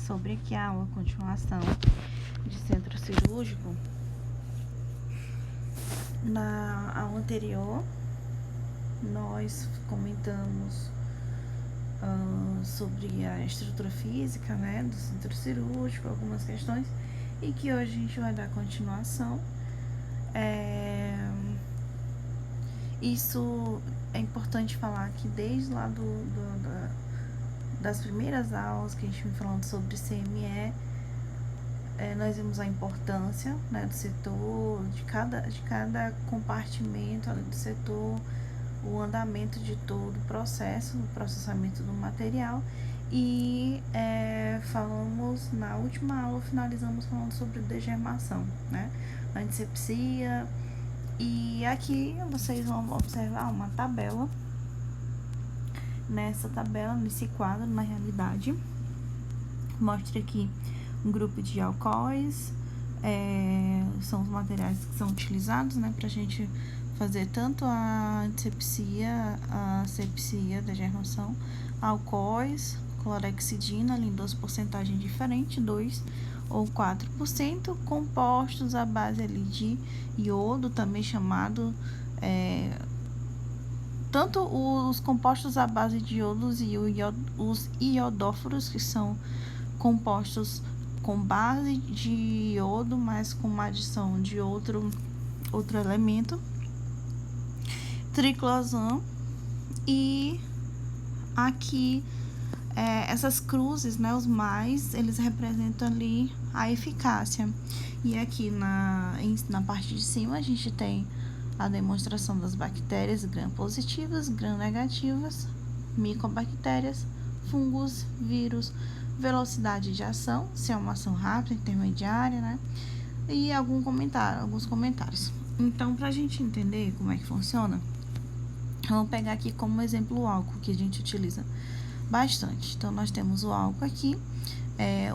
sobre aqui a aula continuação de centro cirúrgico. Na aula anterior, nós comentamos sobre a estrutura física, né, do centro cirúrgico, algumas questões, e que hoje a gente vai dar continuação. Isso é importante falar que desde lá das primeiras aulas que a gente vem falando sobre CME, nós vimos a importância, né, do setor, de cada compartimento ali do setor, o andamento de todo o processo, o processamento do material. E falamos na última aula, finalizamos falando sobre degermação, né, antisepsia. E aqui vocês vão observar uma tabela. Nessa tabela, nesse quadro, na realidade, mostra aqui um grupo de alcoóis, são os materiais que são utilizados, né, pra gente fazer tanto a antisepsia, a asepsia, degermação, alcoóis, clorexidina, ali em 2 porcentagens diferentes, 2 ou 4%, compostos à base ali de iodo, também chamado, tanto os compostos à base de iodos e os iodóforos, que são compostos com base de iodo, mas com uma adição de outro elemento, triclosan. E aqui essas cruzes, né, os mais, eles representam ali a eficácia. E aqui na parte de cima a gente tem a demonstração das bactérias gram-positivas, gram-negativas, micobactérias, fungos, vírus, velocidade de ação, se é uma ação rápida, intermediária, né? E alguns comentários. Então, para a gente entender como é que funciona, vamos pegar aqui como exemplo o álcool, que a gente utiliza bastante. Então, nós temos o álcool aqui.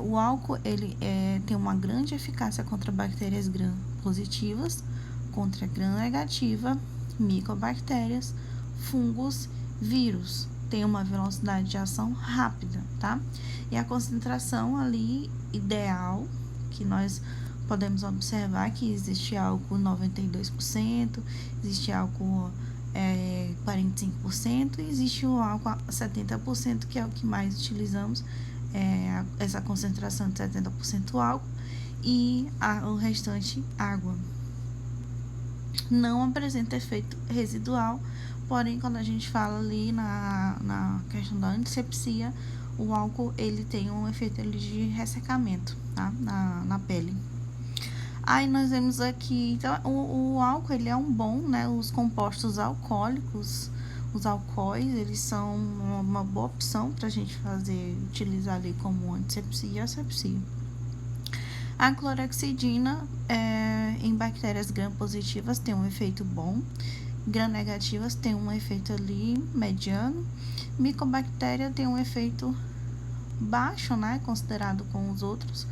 O álcool, ele tem uma grande eficácia contra bactérias gram-positivas, contra gram-negativa, micobactérias, fungos, vírus. Tem uma velocidade de ação rápida, tá? E a concentração ali ideal, que nós podemos observar que existe álcool 92%, existe álcool 45% e existe o álcool 70%, que é o que mais utilizamos, essa concentração de 70% álcool e o restante água. Não apresenta efeito residual, porém, quando a gente fala ali na questão da antisepsia, o álcool, ele tem um efeito ali de ressecamento, tá? Na pele. Aí nós vemos aqui, então, o álcool, ele é um bom, né? Os compostos alcoólicos, os alcoóis, eles são uma boa opção pra gente utilizar ali como antisepsia e asepsia. A clorexidina, em bactérias gram-positivas, tem um efeito bom, gram-negativas tem um efeito ali mediano, micobactéria tem um efeito baixo, né, considerado com os outros,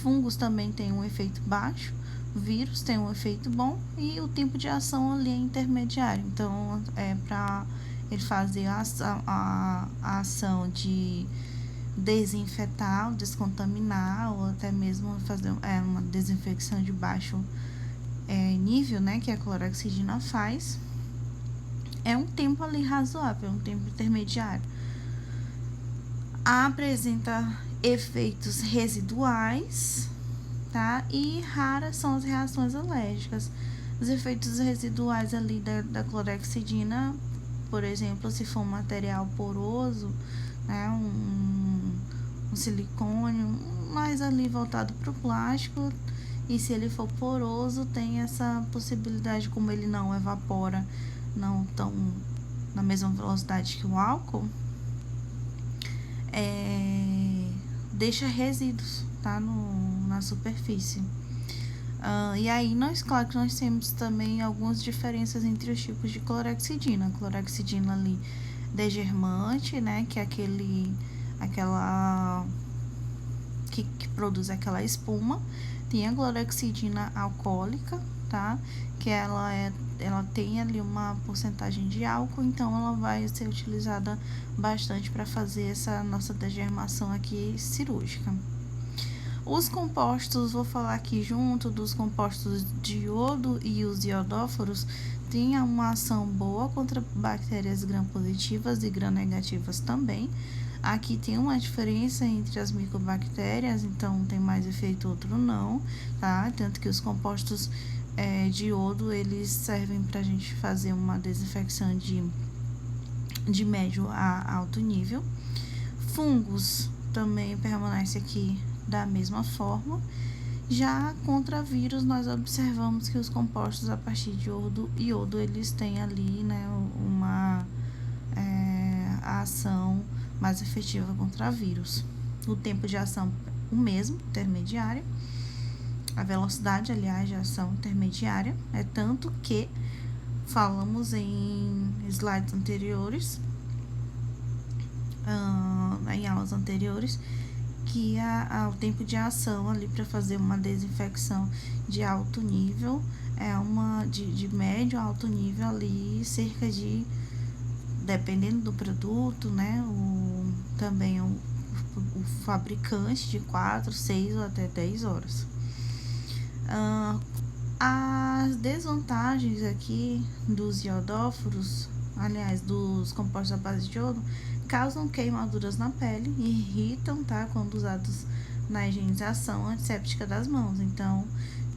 fungos também tem um efeito baixo, vírus tem um efeito bom e o tempo de ação ali é intermediário. Então, para ele fazer a ação de desinfetar, descontaminar, ou até mesmo fazer uma desinfecção de baixo nível, né, que a clorexidina faz, é um tempo ali razoável, um tempo intermediário. Apresenta efeitos residuais, tá? E raras são as reações alérgicas. Os efeitos residuais ali da clorexidina, por exemplo, se for um material poroso, né, um silicone, mais ali voltado para o plástico, e se ele for poroso, tem essa possibilidade, como ele não evapora, não tão na mesma velocidade que o álcool, deixa resíduos, tá, na superfície. E aí, claro que nós temos também algumas diferenças entre os tipos de clorexidina. A clorexidina ali degermante, né, que é aquela que produz aquela espuma. tem a clorexidina alcoólica, tá? Que ela tem ali uma porcentagem de álcool, então ela vai ser utilizada bastante para fazer essa nossa degermação aqui cirúrgica. Os compostos, vou falar aqui junto dos compostos de iodo e os iodóforos, tem uma ação boa contra bactérias gram-positivas e gram-negativas também. Aqui tem uma diferença entre as micobactérias, então tem mais efeito, outro não, tá? Tanto que os compostos de iodo, eles servem para a gente fazer uma desinfecção de médio a alto nível. Fungos também permanece aqui da mesma forma. Já contra vírus, nós observamos que os compostos a partir de iodo, eles têm ali, né, uma ação mais efetiva contra vírus. O tempo de ação, o mesmo, intermediário. A velocidade, aliás, de ação intermediária. É tanto que falamos em slides anteriores, em aulas anteriores, que o tempo de ação ali para fazer uma desinfecção de alto nível de médio a alto nível ali, cerca de, dependendo do produto, né, também o fabricante, de 4, 6 ou até 10 horas. As desvantagens aqui dos iodóforos, aliás, dos compostos à base de iodo, causam queimaduras na pele e irritam, tá? Quando usados na higienização antisséptica das mãos. Então,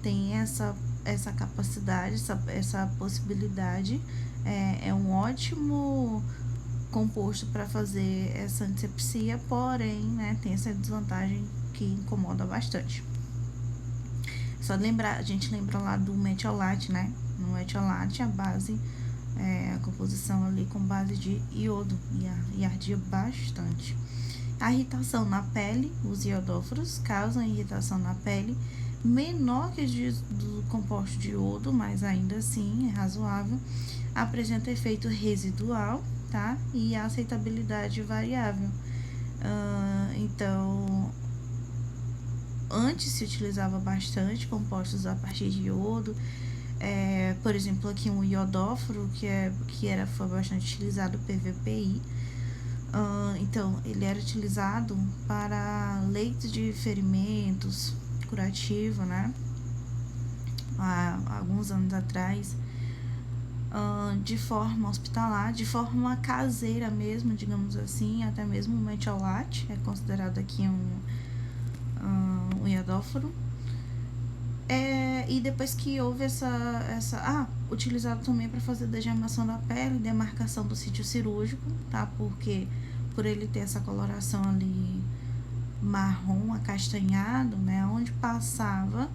tem essa capacidade, essa possibilidade. É um ótimo composto para fazer essa antisepsia, porém, né, tem essa desvantagem que incomoda bastante. Só lembrar, a gente lembra lá do metiolate, né? No metiolate, a base, a composição ali com base de iodo e ardia bastante. A irritação na pele, os iodóforos causam irritação na pele, menor que do composto de iodo, mas ainda assim é razoável. Apresenta efeito residual, tá? E aceitabilidade variável. Então, antes se utilizava bastante compostos a partir de iodo, por exemplo, aqui um iodóforo foi bastante utilizado, o PVPI. Então, ele era utilizado para leite de ferimentos, curativo, né? Há alguns anos atrás, de forma hospitalar, de forma caseira mesmo, digamos assim, até mesmo o metiolate é considerado aqui um iodóforo. E depois que houve utilizado também para fazer degermação da pele, demarcação do sítio cirúrgico, tá? Porque por ele ter essa coloração ali marrom, acastanhado, né? Onde passava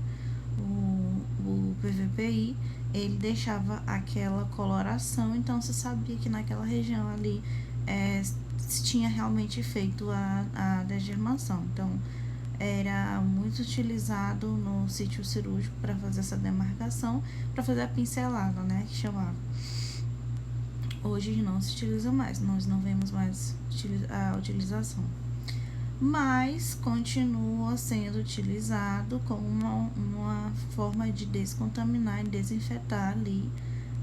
o PVPI, ele deixava aquela coloração, então você sabia que naquela região ali se tinha realmente feito a degermação. Então, era muito utilizado no sítio cirúrgico para fazer essa demarcação, para fazer a pincelada, né, que chamava. Hoje não se utiliza mais, nós não vemos mais a utilização, mas continua sendo utilizado como uma forma de descontaminar e desinfetar ali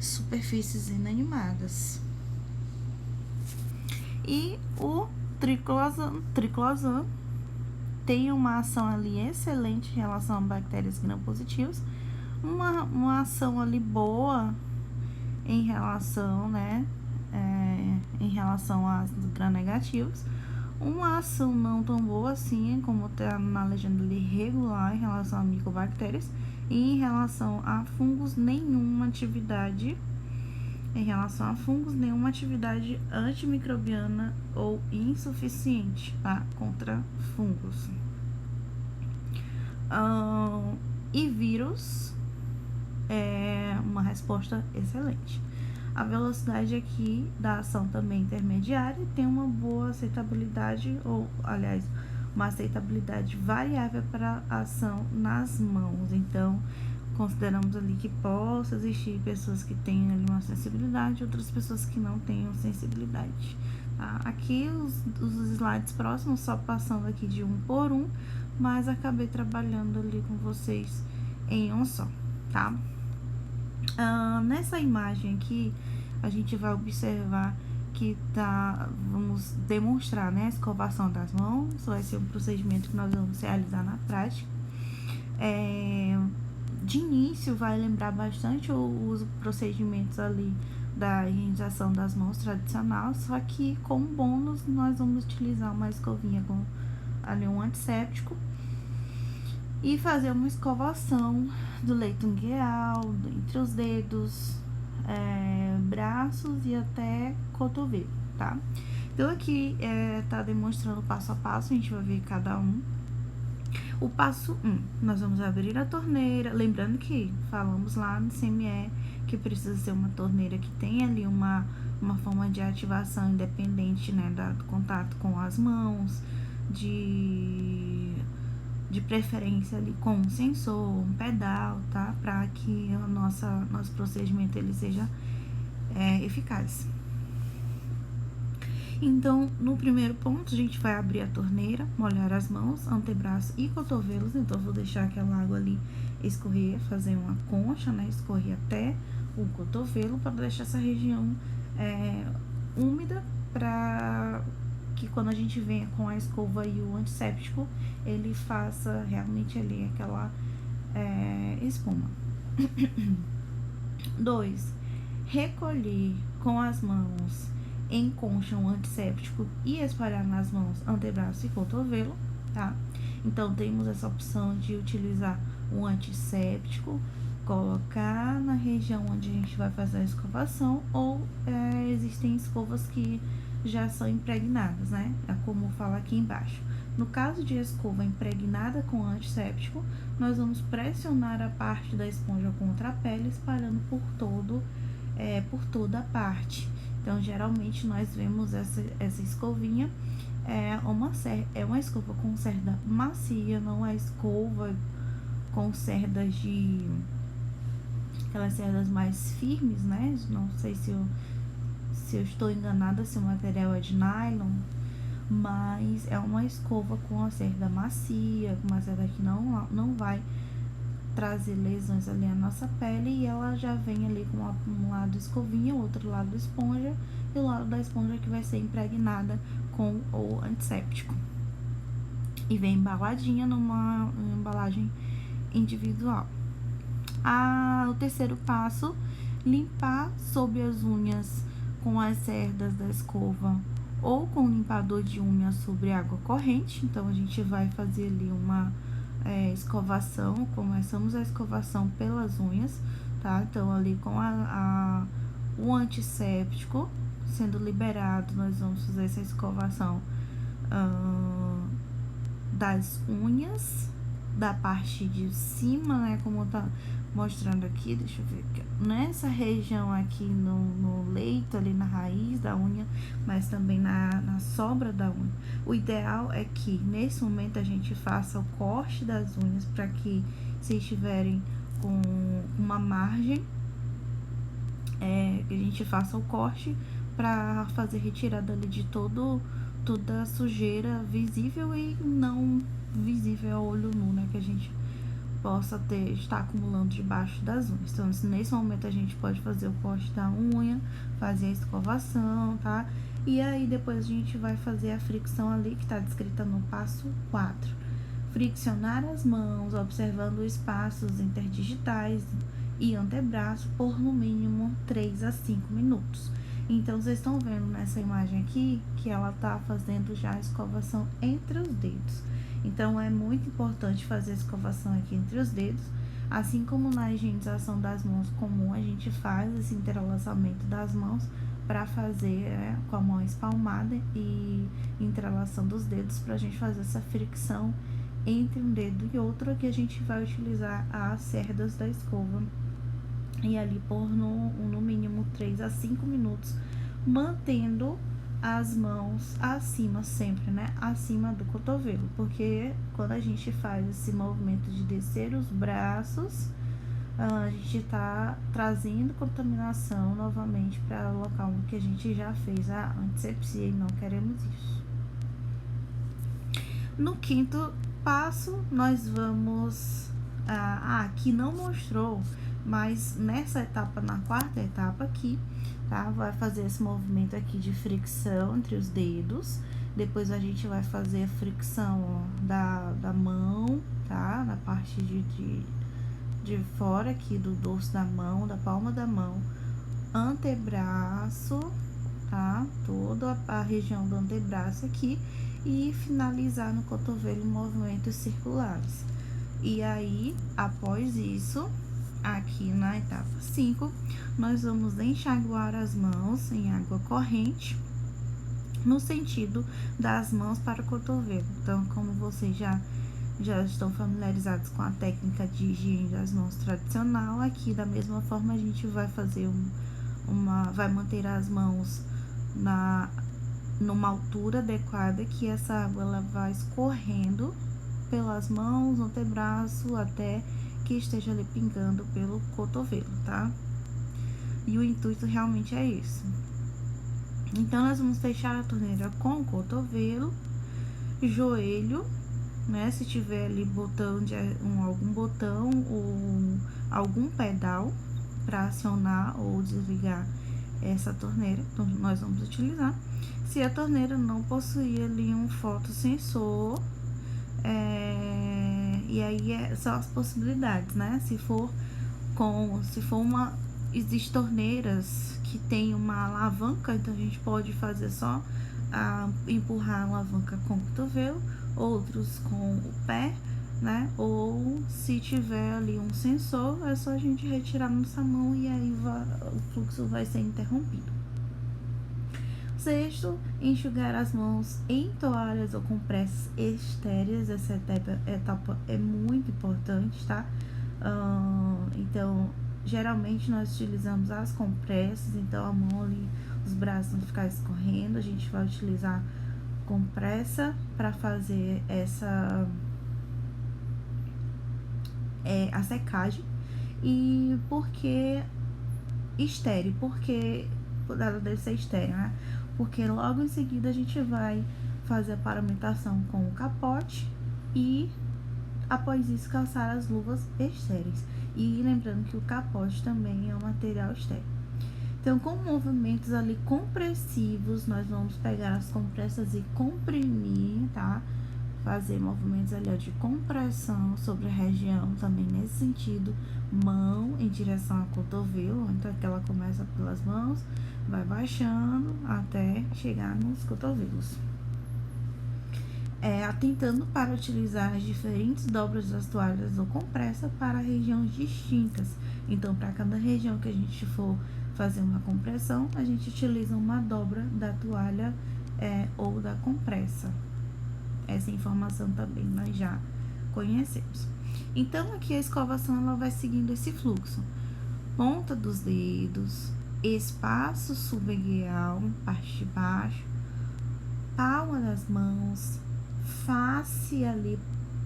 superfícies inanimadas. E o triclosan tem uma ação ali excelente em relação a bactérias gram-positivas, uma ação ali boa em relação, né, em relação às gram-negativos, uma ação não tão boa assim, como está na legenda ali, regular em relação a micobactérias, e em relação a fungos, nenhuma atividade antimicrobiana ou insuficiente, tá? Contra fungos. E vírus é uma resposta excelente. A velocidade aqui da ação também intermediária tem uma boa aceitabilidade, uma aceitabilidade variável para a ação nas mãos. Então, consideramos ali que possa existir pessoas que tenham ali uma sensibilidade, outras pessoas que não tenham sensibilidade. Tá? Aqui os slides próximos, só passando aqui de um por um, mas acabei trabalhando ali com vocês em um só, tá? Nessa imagem aqui, a gente vai observar que vamos demonstrar, né, a escovação das mãos. Vai ser um procedimento que nós vamos realizar na prática. De início, vai lembrar bastante os procedimentos ali da higienização das mãos tradicional, só que como bônus nós vamos utilizar uma escovinha com ali um antisséptico e fazer uma escovação do leito ungueal, entre os dedos, braços e até cotovelo, tá? Então aqui tá demonstrando passo a passo, a gente vai ver cada um. O passo 1, nós vamos abrir a torneira, lembrando que falamos lá no CME que precisa ser uma torneira que tenha ali uma forma de ativação independente, né, do contato com as mãos, de preferência ali com um sensor, um pedal, tá? Para que o nosso procedimento ele seja eficaz. Então, no primeiro ponto, a gente vai abrir a torneira, molhar as mãos, antebraços e cotovelos. Então, vou deixar aquela água ali escorrer, fazer uma concha, né? Escorrer até o cotovelo para deixar essa região úmida, para que quando a gente venha com a escova e o antisséptico, ele faça realmente ali aquela espuma. 2. Recolher com as mãos em concha um antisséptico e espalhar nas mãos, antebraço e cotovelo, tá? Então, temos essa opção de utilizar um antisséptico, colocar na região onde a gente vai fazer a escovação, ou existem escovas que já são impregnadas, né? É como fala aqui embaixo. No caso de escova impregnada com antisséptico, nós vamos pressionar a parte da esponja contra a pele, espalhando por toda a parte. Então, geralmente, nós vemos essa escovinha, uma escova com cerda macia, não é escova com cerdas aquelas cerdas mais firmes, né? Não sei se eu estou enganada, se o material é de nylon, mas é uma escova com a cerda macia, uma cerda que não vai trazer lesões ali à nossa pele, e ela já vem ali com um lado escovinha, o outro lado esponja, e o lado da esponja que vai ser impregnada com o antisséptico. E vem embaladinha numa embalagem individual. O terceiro passo, limpar sob as unhas com as cerdas da escova ou com limpador de unha sobre água corrente. Então, a gente vai fazer ali uma escovação, começamos a escovação pelas unhas, tá? Então, ali com o antisséptico sendo liberado, nós vamos fazer essa escovação das unhas, da parte de cima, né? Como tá mostrando aqui, deixa eu ver aqui, nessa região aqui no leito, ali na raiz da unha, mas também na sobra da unha. O ideal é que nesse momento a gente faça o corte das unhas, para que se estiverem com uma margem, que a gente faça o corte para fazer retirada ali de toda a sujeira visível e não visível a olho nu, né, que a gente possa estar acumulando debaixo das unhas. Então, nesse momento a gente pode fazer o corte da unha, fazer a escovação, tá? E aí depois a gente vai fazer a fricção ali, que tá descrita no passo 4. Friccionar as mãos, observando os espaços interdigitais e antebraço por no mínimo 3 a 5 minutos. Então, vocês estão vendo nessa imagem aqui que ela tá fazendo já a escovação entre os dedos. Então, é muito importante fazer a escovação aqui entre os dedos, assim como na higienização das mãos comum, a gente faz esse entrelaçamento das mãos para fazer com a mão espalmada e entrelaçando os dedos, para a gente fazer essa fricção entre um dedo e outro, que a gente vai utilizar as cerdas da escova. E ali por no mínimo 3 a 5 minutos, mantendo as mãos acima sempre, né? Acima do cotovelo, porque quando a gente faz esse movimento de descer os braços, a gente tá trazendo contaminação novamente para o local que a gente já fez a antissepsia, e não queremos isso. No quinto passo, nós vamos... aqui não mostrou, mas nessa etapa, na quarta etapa aqui, tá? Vai fazer esse movimento aqui de fricção entre os dedos. Depois a gente vai fazer a fricção, ó, da mão, tá? Na parte de fora aqui do dorso da mão, da palma da mão, antebraço, tá? Toda a região do antebraço aqui e finalizar no cotovelo em movimentos circulares. E aí, após isso, aqui na etapa 5, nós vamos enxaguar as mãos em água corrente, no sentido das mãos para o cotovelo. Então, como vocês já estão familiarizados com a técnica de higiene das mãos tradicional, aqui da mesma forma a gente vai fazer vai manter as mãos numa altura adequada, que essa água ela vai escorrendo pelas mãos, no antebraço, até que esteja ali pingando pelo cotovelo, tá? E o intuito realmente é isso. Então, nós vamos fechar a torneira com o cotovelo, joelho, né? Se tiver ali algum botão ou algum pedal para acionar ou desligar essa torneira, então nós vamos utilizar. Se a torneira não possuir ali um fotossensor, e aí são as possibilidades, né? Existem torneiras que tem uma alavanca, então a gente pode fazer só empurrar a alavanca com o cotovelo, outros com o pé, né? Ou se tiver ali um sensor, é só a gente retirar nossa mão e aí o fluxo vai ser interrompido. Sexto, enxugar as mãos em toalhas ou compressas estéreis. Essa etapa é muito importante, tá? Então, geralmente nós utilizamos as compressas, então a mão ali, os braços vão ficar escorrendo, a gente vai utilizar compressa para fazer a secagem. E por que estéreo? Porque ela deve ser estéreo, né? Porque logo em seguida a gente vai fazer a paramentação com o capote e após isso calçar as luvas estéreis. E lembrando que o capote também é um material estéreo. Então, com movimentos ali compressivos, nós vamos pegar as compressas e comprimir, tá? Fazer movimentos ali, ó, de compressão sobre a região, também nesse sentido, mão em direção ao cotovelo, então que ela começa pelas mãos, vai baixando até chegar nos cotovelos. Atentando para utilizar as diferentes dobras das toalhas ou compressa para regiões distintas. Então, para cada região que a gente for fazer uma compressão, a gente utiliza uma dobra da toalha ou da compressa. Essa informação também nós já conhecemos. Então, aqui a escovação ela vai seguindo esse fluxo. Ponta dos dedos, espaço subeguial, parte de baixo, palma das mãos, face ali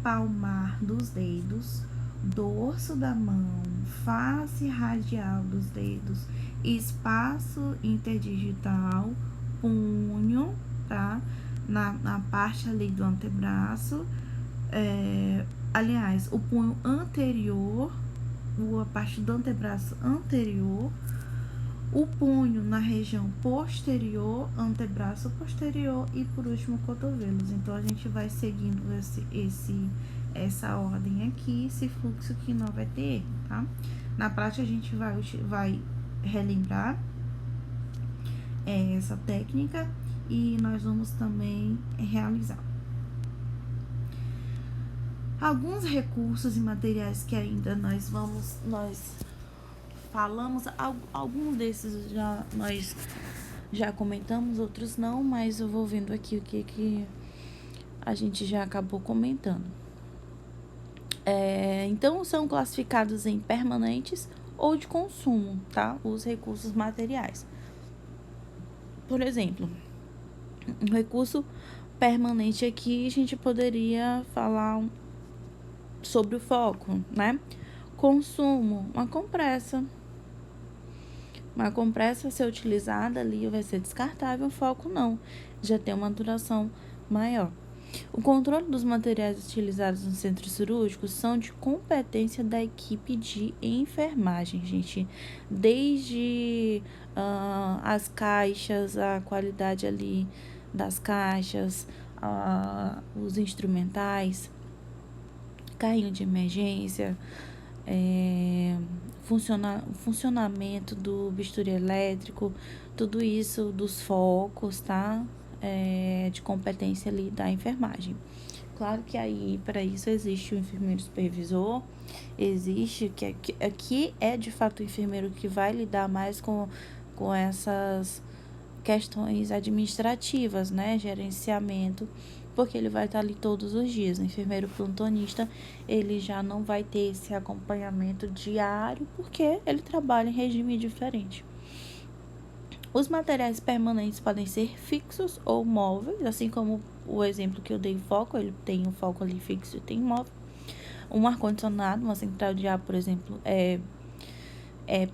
palmar dos dedos, dorso da mão, face radial dos dedos, espaço interdigital, punho, tá? Na parte ali do antebraço, aliás, o punho anterior, a parte do antebraço anterior, o punho na região posterior, antebraço posterior e por último cotovelos. Então a gente vai seguindo essa ordem aqui, esse fluxo que não vai ter erro, tá? Na prática a gente vai relembrar essa técnica e nós vamos também realizar alguns recursos e materiais que ainda nós falamos. Alguns desses nós já comentamos, outros não, mas eu vou vendo aqui o que a gente já acabou comentando. Então, são classificados em permanentes ou de consumo, tá? Os recursos materiais. Por exemplo, um recurso permanente aqui, a gente poderia falar sobre o foco, né? Consumo, uma compressa. Uma compressa vai ser utilizada ali, vai ser descartável, o foco não, já tem uma duração maior. O controle dos materiais utilizados no centro cirúrgico são de competência da equipe de enfermagem, gente. Desde as caixas, a qualidade ali das caixas, os instrumentais, carrinho de emergência, funcionamento do bisturi elétrico, tudo isso dos focos, tá? De competência ali da enfermagem. Claro que aí, para isso, existe o enfermeiro supervisor, existe, que é de fato o enfermeiro que vai lidar mais com essas questões administrativas, né? Gerenciamento, porque ele vai estar ali todos os dias. O enfermeiro plantonista, ele já não vai ter esse acompanhamento diário, porque ele trabalha em regime diferente. Os materiais permanentes podem ser fixos ou móveis, assim como o exemplo que eu dei foco, ele tem um foco ali fixo e tem móvel. Um ar-condicionado, uma central de ar, por exemplo, é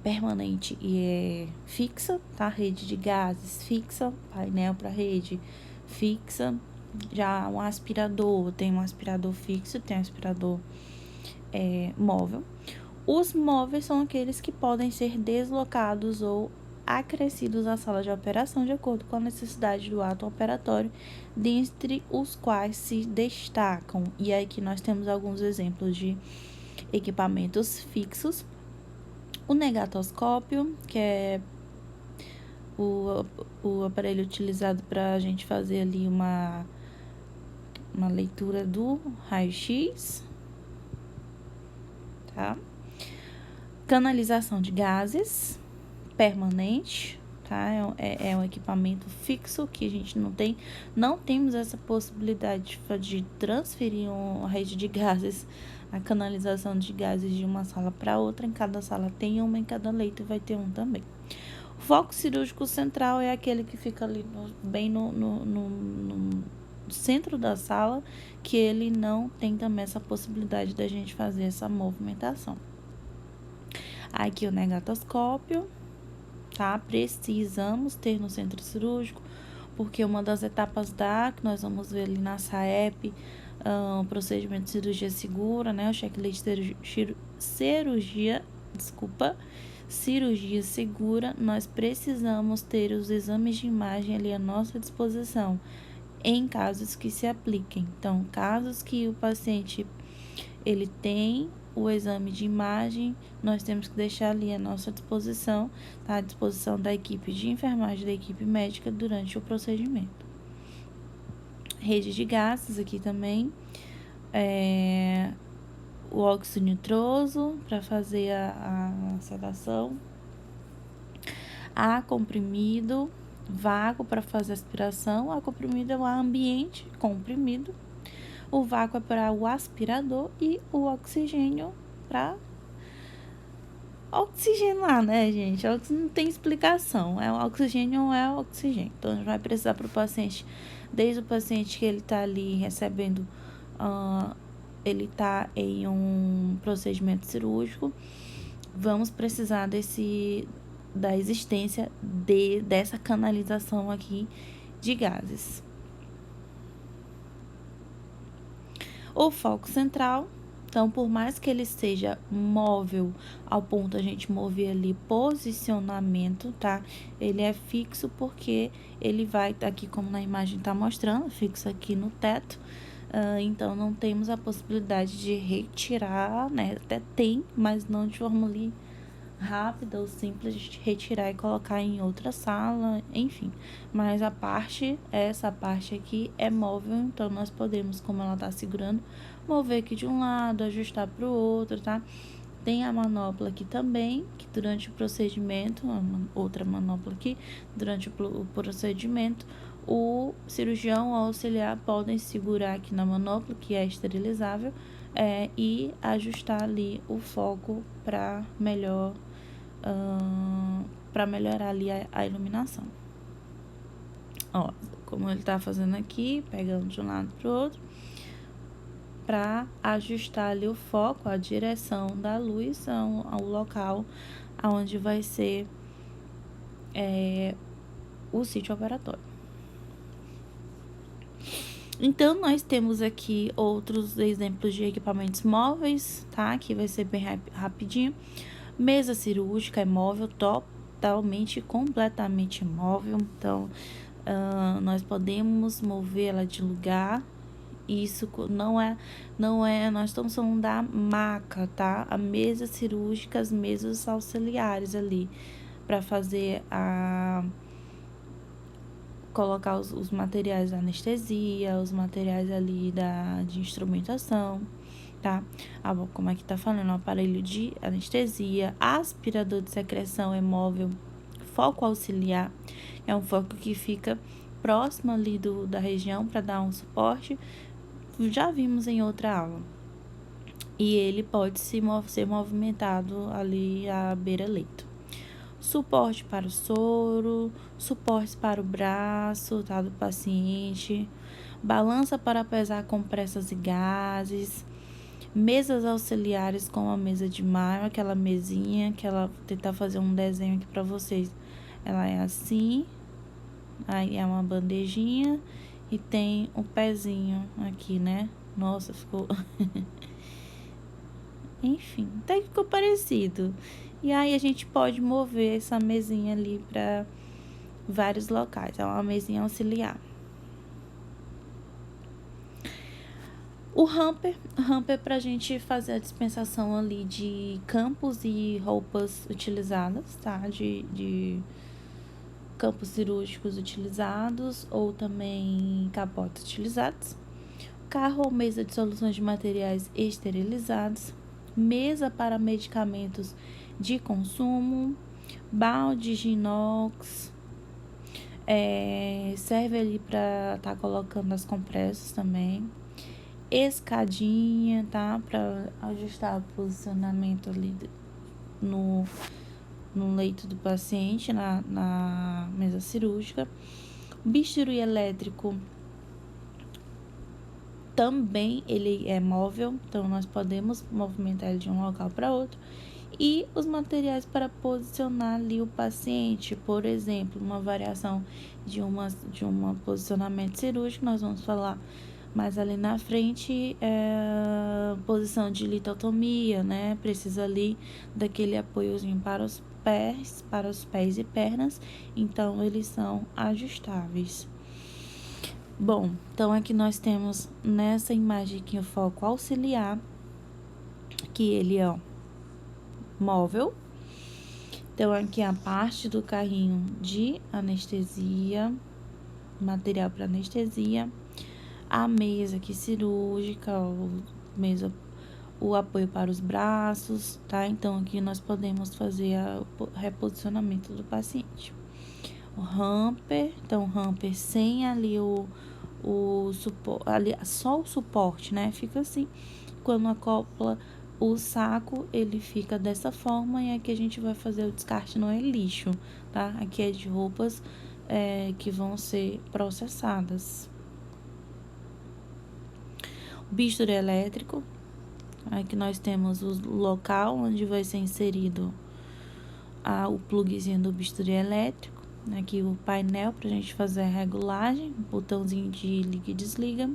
permanente e é fixa, tá? Rede de gases fixa, painel para rede fixa. Já um aspirador, tem um aspirador fixo, tem um aspirador móvel. Os móveis são aqueles que podem ser deslocados ou acrescidos à sala de operação de acordo com a necessidade do ato operatório, dentre os quais se destacam, e aí aqui nós temos alguns exemplos de equipamentos fixos: o negatoscópio, que é o aparelho utilizado para a gente fazer ali uma leitura do raio-x, tá? Canalização de gases permanente, tá? É um equipamento fixo que a gente não temos essa possibilidade de transferir uma rede de gases, a canalização de gases de uma sala para outra. Em cada sala tem uma, em cada leito vai ter um também. O foco cirúrgico central é aquele que fica ali bem no centro da sala, que ele não tem também essa possibilidade da gente fazer essa movimentação. Aqui o negatoscópio, tá? Precisamos ter no centro cirúrgico, porque uma das etapas que nós vamos ver ali na SAEP, o procedimento de cirurgia segura, né? O checklist de cirurgia segura, nós precisamos ter os exames de imagem ali à nossa disposição, em casos que se apliquem. Então, casos que o paciente ele tem o exame de imagem, nós temos que deixar ali à nossa disposição, tá? À disposição da equipe de enfermagem, da equipe médica durante o procedimento. Rede de gases aqui também, o óxido nitroso para fazer a sedação, ar comprimido, vácuo para fazer aspiração. Ar comprimido é o ar ambiente comprimido, o vácuo é para o aspirador e o oxigênio para oxigenar, né, gente? Não tem explicação. É o oxigênio ou é o oxigênio. Então, a gente vai precisar para o paciente, desde o paciente que ele está ali recebendo, ele está em um procedimento cirúrgico, vamos precisar da existência dessa canalização aqui de gases. O foco central, então, por mais que ele seja móvel ao ponto a gente mover ali posicionamento, tá? Ele é fixo porque ele vai, aqui como na imagem tá mostrando, fixo aqui no teto. Então, não temos a possibilidade de retirar, né? Até tem, mas não de forma ali rápida ou simples, de retirar e colocar em outra sala, enfim. Mas essa parte aqui é móvel, então nós podemos, como ela tá segurando, mover aqui de um lado, ajustar para o outro, tá? Tem a manopla aqui também, que durante o procedimento, outra manopla aqui, durante o procedimento, o cirurgião ou auxiliar podem segurar aqui na manopla, que é esterilizável, e ajustar ali o foco para melhorar ali a iluminação. Ó, como ele tá fazendo aqui, pegando de um lado pro outro, para ajustar ali o foco, a direção da luz ao local onde vai ser o sítio operatório. Então, nós temos aqui outros exemplos de equipamentos móveis, tá? Que vai ser bem rapidinho. Mesa cirúrgica é móvel, totalmente, completamente móvel. Então, nós podemos mover ela de lugar. Isso não é, nós estamos falando da maca, tá? A mesa cirúrgica, as mesas auxiliares ali, para fazer colocar os materiais da anestesia, os materiais ali de instrumentação, tá? Como é que tá falando? O aparelho de anestesia, aspirador de secreção é móvel, foco auxiliar, é um foco que fica próximo ali da região para dar um suporte. Já vimos em outra aula. E ele pode ser movimentado ali à beira-leito. Suporte para o soro, suporte para o braço, tá, do paciente, balança para pesar compressas e gases, mesas auxiliares como a mesa de Maio, aquela mesinha que ela vou tentar fazer um desenho aqui para vocês. Ela é assim, aí é uma bandejinha e tem um pezinho aqui, né? Nossa, ficou enfim, até que ficou parecido. E aí a gente pode mover essa mesinha ali para vários locais. É uma mesinha auxiliar. O hamper para a gente fazer a dispensação ali de campos e roupas utilizadas, tá? De campos cirúrgicos utilizados ou também capotes utilizados. Carro ou mesa de soluções de materiais esterilizados. Mesa para medicamentos de consumo, balde de inox, serve ali para tá colocando as compressas também, escadinha, tá, para ajustar o posicionamento ali no leito do paciente, na mesa cirúrgica. Bisturi elétrico também ele é móvel, então nós podemos movimentar ele de um local para outro. E os materiais para posicionar ali o paciente, por exemplo, uma variação de um posicionamento cirúrgico, nós vamos falar mais ali na frente, posição de litotomia, né? Precisa ali daquele apoiozinho para os pés e pernas, então eles são ajustáveis. Bom, então aqui nós temos nessa imagem aqui o foco auxiliar, que ele é móvel. Então aqui a parte do carrinho de anestesia, material para anestesia, a mesa aqui cirúrgica, o apoio para os braços, tá? Então aqui nós podemos fazer o reposicionamento do paciente. O hamper, então o hamper sem ali o suporte, ali só o suporte, né? Fica assim. Quando acopla o saco, ele fica dessa forma e aqui a gente vai fazer o descarte, não é lixo, tá? Aqui é de roupas que vão ser processadas. O bisturi elétrico, aqui nós temos o local onde vai ser inserido o pluguezinho do bisturi elétrico. Aqui o painel para a gente fazer a regulagem, botãozinho de liga e desliga.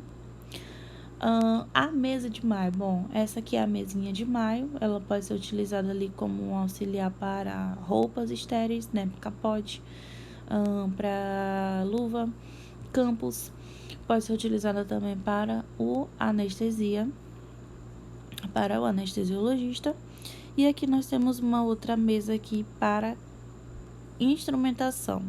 A mesa de maio, bom, essa aqui é a mesinha de maio, ela pode ser utilizada ali como um auxiliar para roupas estéreis, né, capote, para luva, campos, pode ser utilizada também para o anestesia, para o anestesiologista. E aqui nós temos uma outra mesa aqui para instrumentação.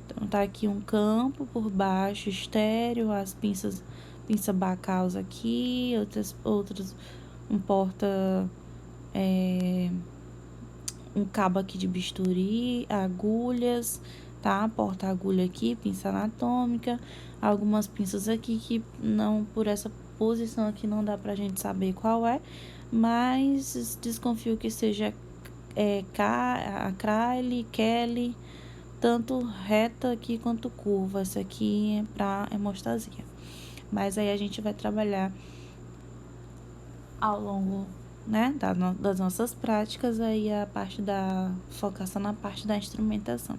Então, tá aqui um campo por baixo, estéreo, as pinça bacaus aqui, outros um um cabo aqui de bisturi, agulhas, tá? Porta-agulha aqui, pinça anatômica, algumas pinças aqui que não, por essa posição aqui não dá pra gente saber qual é, mas desconfio que seja Cryle, Kelly, tanto reta aqui quanto curva. Essa aqui é para hemostasia. Mas aí a gente vai trabalhar ao longo, né, das nossas práticas aí a parte da focação na parte da instrumentação.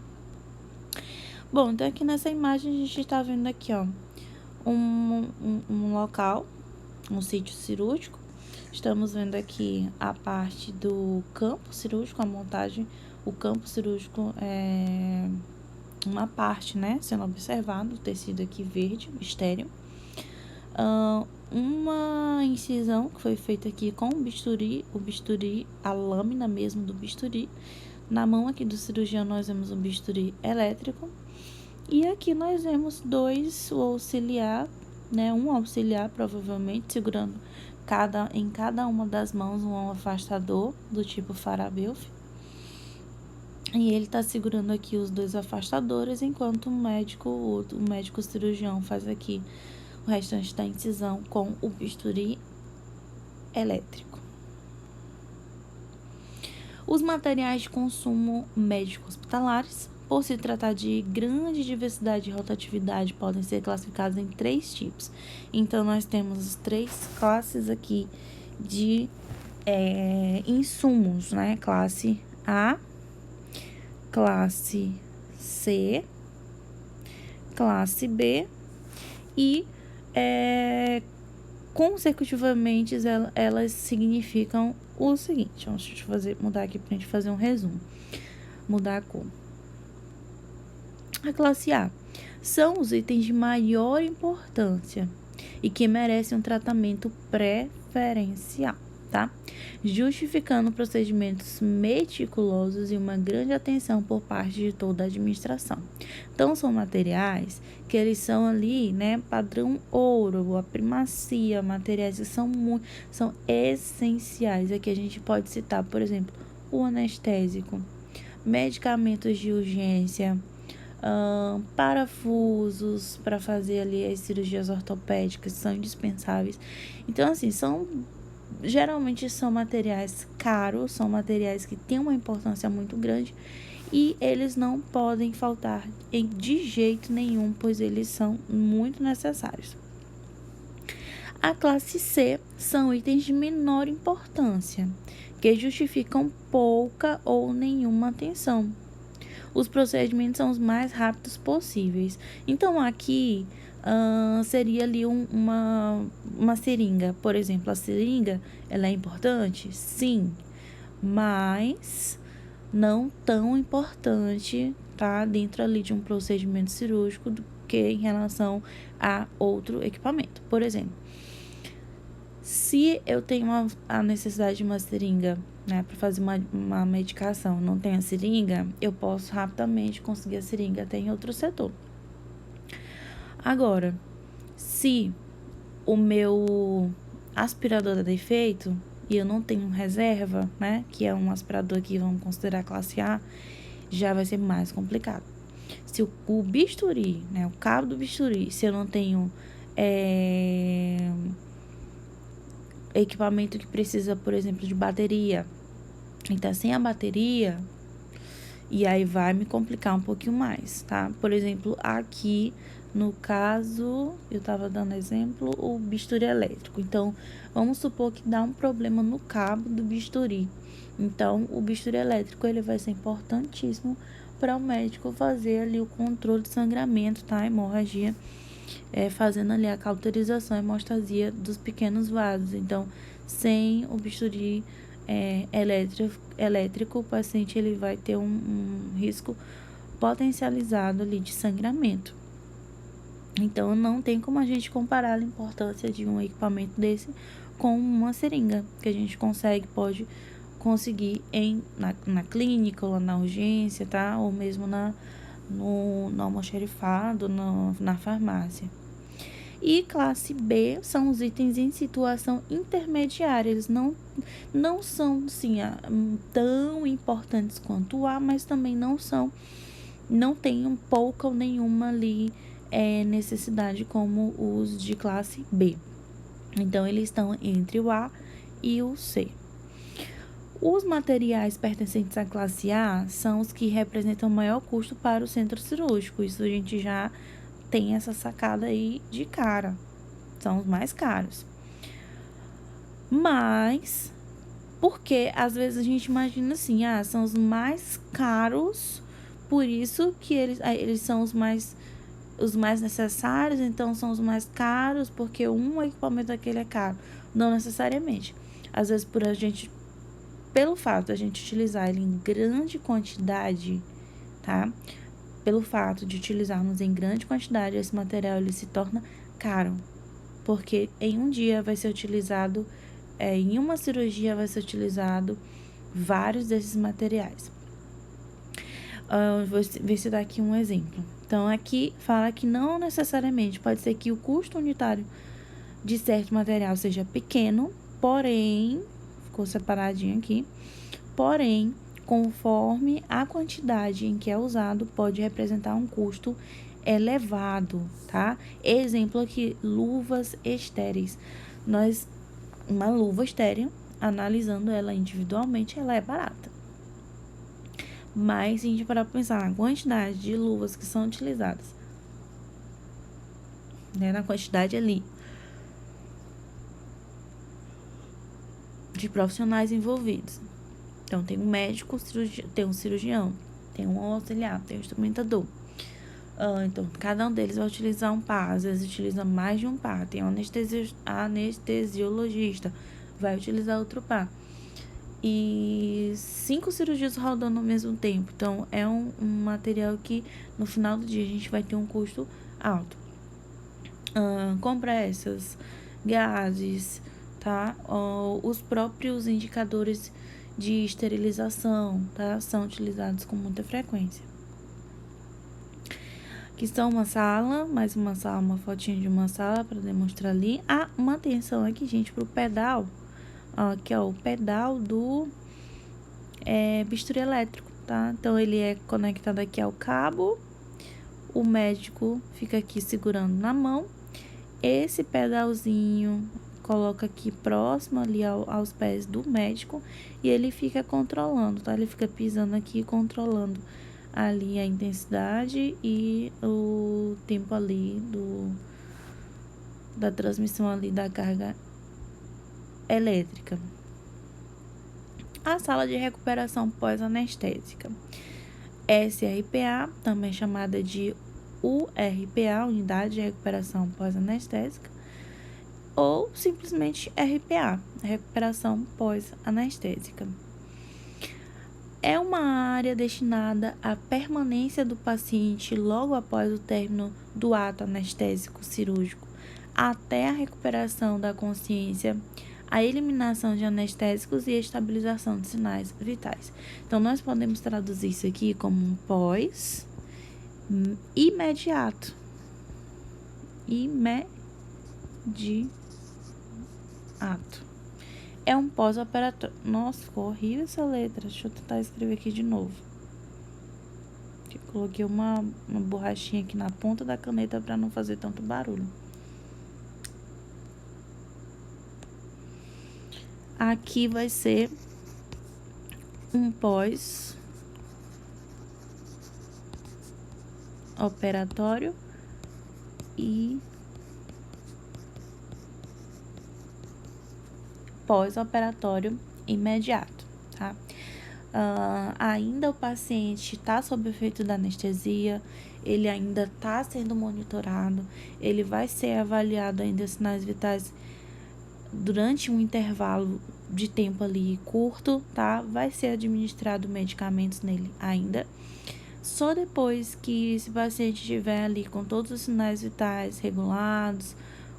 Bom, então aqui nessa imagem a gente tá vendo aqui, ó, um local, um sítio cirúrgico. Estamos vendo aqui a parte do campo cirúrgico, a montagem. O campo cirúrgico é uma parte, né, sendo observado, o tecido aqui verde, estéreo. Uma incisão que foi feita aqui com o bisturi, a lâmina mesmo do bisturi. Na mão aqui do cirurgião nós vemos um bisturi elétrico. E aqui nós vemos o auxiliar, né, um auxiliar provavelmente segurando em cada uma das mãos um afastador do tipo Farabeuf. E ele tá segurando aqui os 2 afastadores, enquanto o médico cirurgião faz aqui o restante da incisão com o bisturi elétrico. Os materiais de consumo médico hospitalares, por se tratar de grande diversidade e rotatividade, podem ser classificados em 3 tipos. Então, nós temos as 3 classes aqui de insumos, né? Classe A, classe C, classe B e consecutivamente elas significam o seguinte. Deixa eu mudar aqui pra gente fazer um resumo. Mudar a cor. A classe A são os itens de maior importância e que merecem um tratamento preferencial, tá? Justificando procedimentos meticulosos e uma grande atenção por parte de toda a administração. Então, são materiais que eles são ali, né, padrão ouro, a primacia, materiais que são essenciais. Aqui a gente pode citar, por exemplo, o anestésico, medicamentos de urgência, parafusos para fazer ali as cirurgias ortopédicas, são indispensáveis. Então, assim, geralmente são materiais caros, são materiais que têm uma importância muito grande e eles não podem faltar de jeito nenhum, pois eles são muito necessários. A classe C são itens de menor importância, que justificam pouca ou nenhuma atenção. Os procedimentos são os mais rápidos possíveis. Então, aqui seria ali uma seringa. Por exemplo, a seringa, ela é importante? Sim, mas não tão importante, tá? Dentro ali de um procedimento cirúrgico do que em relação a outro equipamento. Por exemplo, se eu tenho a necessidade de uma seringa, né, para fazer uma medicação, não tem a seringa, eu posso rapidamente conseguir a seringa até em outro setor. Agora, se o meu aspirador dá defeito e eu não tenho reserva, né, que é um aspirador que vamos considerar classe A, já vai ser mais complicado. Se o bisturi, né, o cabo do bisturi, se eu não tenho equipamento que precisa, por exemplo, de bateria, então sem a bateria, e aí vai me complicar um pouquinho mais, tá? Por exemplo, aqui no caso, eu tava dando exemplo, o bisturi elétrico. Então, vamos supor que dá um problema no cabo do bisturi. Então, o bisturi elétrico, ele vai ser importantíssimo para o médico fazer ali o controle de sangramento, tá? Hemorragia, fazendo ali a cauterização, a hemostasia dos pequenos vasos. Então, sem o bisturi elétrico, o paciente ele vai ter um risco potencializado ali de sangramento. Então, não tem como a gente comparar a importância de um equipamento desse com uma seringa, que a gente pode conseguir na clínica, ou na urgência, tá? Ou mesmo no almoxarifado, na farmácia. E classe B são os itens em situação intermediária. Eles não são, assim, tão importantes quanto o A, mas também não tem pouca ou nenhuma ali necessidade como os de classe B. Então, eles estão entre o A e o C. Os materiais pertencentes à classe A são os que representam maior custo para o centro cirúrgico. Isso a gente já tem essa sacada aí de cara. São os mais caros. Mas, porque às vezes a gente imagina assim, são os mais caros, por isso que eles são os mais os mais necessários, então são os mais caros, porque um equipamento daquele é caro. Não necessariamente. Às vezes, pelo fato de a gente utilizar ele em grande quantidade, tá? Pelo fato de utilizarmos em grande quantidade, esse material ele se torna caro. Porque em um dia vai ser utilizado, em uma cirurgia vai ser utilizado vários desses materiais. Vou ver se dá aqui um exemplo. Então, aqui fala que não necessariamente pode ser que o custo unitário de certo material seja pequeno, porém, ficou separadinho aqui, porém, conforme a quantidade em que é usado, pode representar um custo elevado, tá? Exemplo aqui, luvas estéreis. Uma luva estéril, analisando ela individualmente, ela é barata. Mas, se a gente parar para pensar na quantidade de luvas que são utilizadas, né, na quantidade ali de profissionais envolvidos. Então, tem um médico, tem um cirurgião, tem um auxiliar, tem um instrumentador. Então, cada um deles vai utilizar um par, às vezes utiliza mais de um par. Tem um anestesiologista, vai utilizar outro par. E 5 cirurgias rodando ao mesmo tempo. Então, é um material que no final do dia a gente vai ter um custo alto. Compressas, gases, tá? Os próprios indicadores de esterilização, tá? São utilizados com muita frequência. Aqui está uma sala, mais uma sala, uma fotinha de uma sala para demonstrar ali. Uma atenção aqui, gente, pro pedal. Aqui, ó, o pedal do bisturi elétrico, tá? Então, ele é conectado aqui ao cabo. O médico fica aqui segurando na mão. Esse pedalzinho coloca aqui próximo ali aos pés do médico e ele fica controlando, tá? Ele fica pisando aqui, controlando ali a intensidade e o tempo ali da transmissão ali da carga elétrica. A sala de recuperação pós-anestésica, SRPA, também chamada de URPA, Unidade de Recuperação Pós-Anestésica, ou simplesmente RPA, Recuperação Pós-Anestésica. É uma área destinada à permanência do paciente logo após o término do ato anestésico cirúrgico, até a recuperação da consciência, a eliminação de anestésicos e a estabilização de sinais vitais. Então, nós podemos traduzir isso aqui como um pós imediato. É um pós-operatório. Nossa, ficou horrível essa letra. Deixa eu tentar escrever aqui de novo. Eu coloquei uma borrachinha aqui na ponta da caneta para não fazer tanto barulho. Aqui vai ser um pós-operatório e pós-operatório imediato, tá? Ainda o paciente está sob efeito da anestesia, ele ainda está sendo monitorado, ele vai ser avaliado ainda sinais vitais durante um intervalo de tempo ali curto, tá? Vai ser administrado medicamentos nele ainda. Só depois que esse paciente estiver ali com todos os sinais vitais regulados,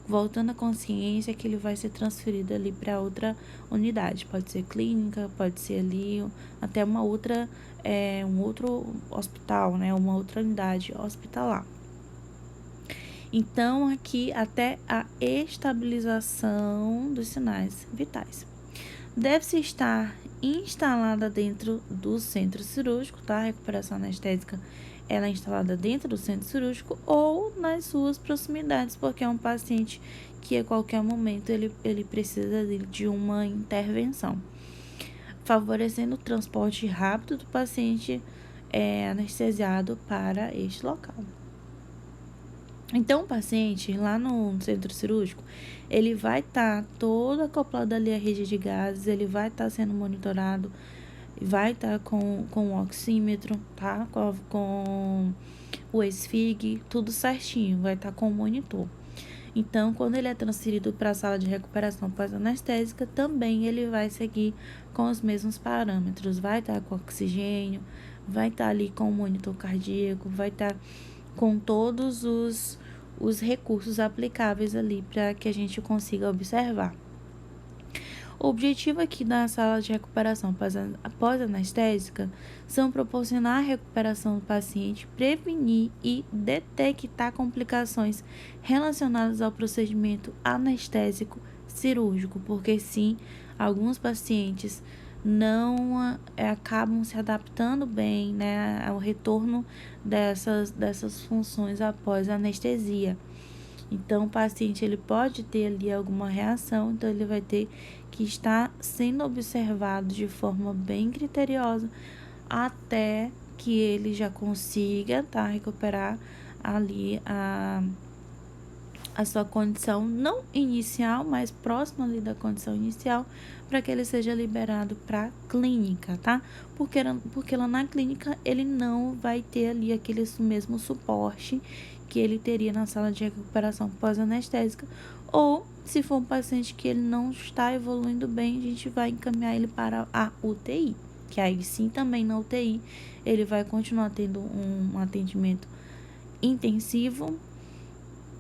voltando à consciência, que ele vai ser transferido ali para outra unidade. Pode ser clínica, pode ser ali até um outro hospital, né? Uma outra unidade hospitalar. Então, aqui até a estabilização dos sinais vitais. Deve-se estar instalada dentro do centro cirúrgico, tá? A recuperação anestésica, ela é instalada dentro do centro cirúrgico ou nas suas proximidades, porque é um paciente que a qualquer momento ele precisa de uma intervenção, favorecendo o transporte rápido do paciente anestesiado para este local. Então, o paciente, lá no centro cirúrgico, ele vai estar todo acoplado ali à rede de gases, ele vai estar sendo monitorado vai estar com o oxímetro, tá? Com o SFIG, tudo certinho, vai estar com o monitor. Então, quando ele é transferido para a sala de recuperação pós-anestésica, também ele vai seguir com os mesmos parâmetros. Vai estar com oxigênio, vai estar ali com o monitor cardíaco, vai estar com todos os recursos aplicáveis ali para que a gente consiga observar. O objetivo aqui da sala de recuperação pós-anestésica são proporcionar a recuperação do paciente, prevenir e detectar complicações relacionadas ao procedimento anestésico cirúrgico, porque sim, alguns pacientes não acabam se adaptando bem, né, ao retorno dessas funções após a anestesia. Então, o paciente ele pode ter ali alguma reação, então ele vai ter que estar sendo observado de forma bem criteriosa até que ele já consiga, tá, recuperar ali a sua condição não inicial, mas próxima ali da condição inicial, para que ele seja liberado para a clínica, tá? Porque lá na clínica ele não vai ter ali aquele mesmo suporte que ele teria na sala de recuperação pós-anestésica, ou se for um paciente que ele não está evoluindo bem, a gente vai encaminhar ele para a UTI, que aí sim também na UTI ele vai continuar tendo um atendimento intensivo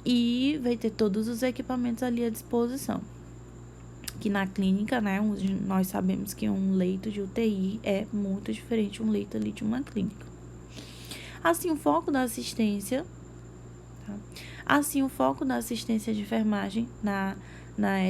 e vai ter todos os equipamentos ali à disposição. Que na clínica, né, nós sabemos que um leito de UTI é muito diferente de um leito ali de uma clínica. Assim, o foco da assistência, tá? Assim, o foco da assistência de enfermagem na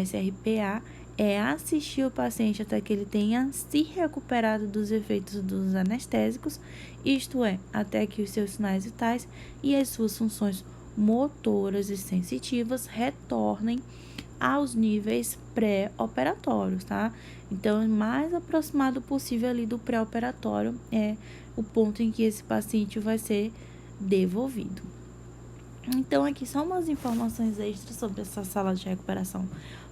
SRPA é assistir o paciente até que ele tenha se recuperado dos efeitos dos anestésicos, isto é, até que os seus sinais vitais e as suas funções motoras e sensitivas retornem aos níveis pré-operatórios, tá? Então, o mais aproximado possível ali do pré-operatório é o ponto em que esse paciente vai ser devolvido. Então, aqui são umas informações extras sobre essa sala de recuperação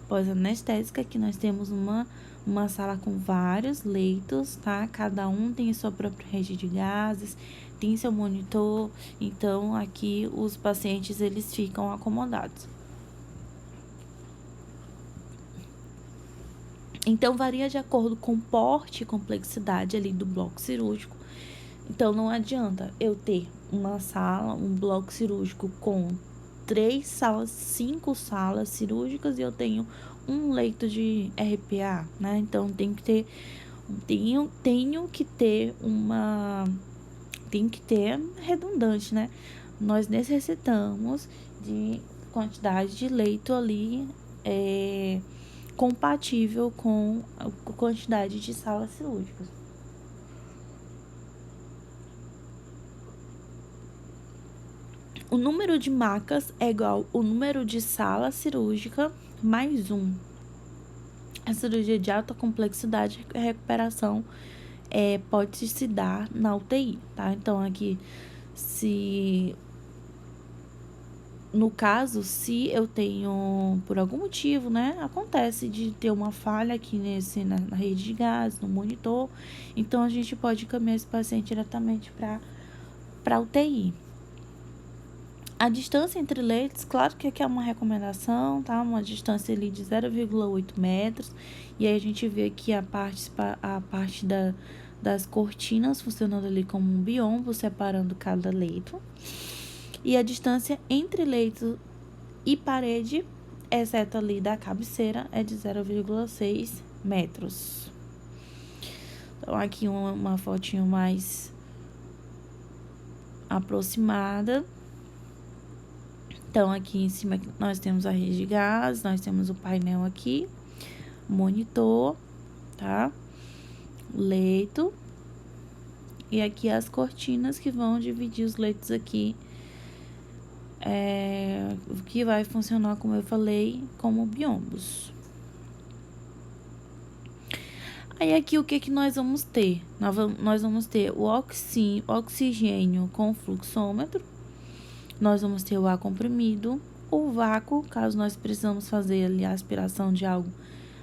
pós-anestésica, que nós temos uma sala com vários leitos, tá? Cada um tem sua própria rede de gases, tem seu monitor, então aqui os pacientes eles ficam acomodados. Então varia de acordo com o porte e complexidade ali do bloco cirúrgico. Então não adianta eu ter uma sala, um bloco cirúrgico com 3 salas, 5 salas cirúrgicas e eu tenho um leito de RPA, né? Então tenho que ter redundante, né? Nós necessitamos de quantidade de leito ali compatível com a quantidade de salas cirúrgicas. O número de macas é igual ao número de sala cirúrgica mais 1. A cirurgia de alta complexidade e recuperação pode se dar na UTI, tá? Então, aqui, no caso, se eu tenho, por algum motivo, né, acontece de ter uma falha aqui na rede de gás, no monitor, então a gente pode encaminhar esse paciente diretamente para UTI. A distância entre leitos, claro que aqui é uma recomendação, tá? Uma distância ali de 0,8 metros. E aí a gente vê aqui a parte das cortinas funcionando ali como um biombo, separando cada leito. E a distância entre leito e parede, exceto ali da cabeceira, é de 0,6 metros. Então, aqui uma fotinho mais aproximada. Então, aqui em cima nós temos a rede de gás, nós temos o painel aqui, monitor, tá? Leito. E aqui as cortinas que vão dividir os leitos aqui, que vai funcionar, como eu falei, como biombos. Aí, aqui, o que nós vamos ter? Nós vamos ter o oxigênio com fluxômetro. Nós vamos ter o ar comprimido, o vácuo, caso nós precisamos fazer ali a aspiração de algo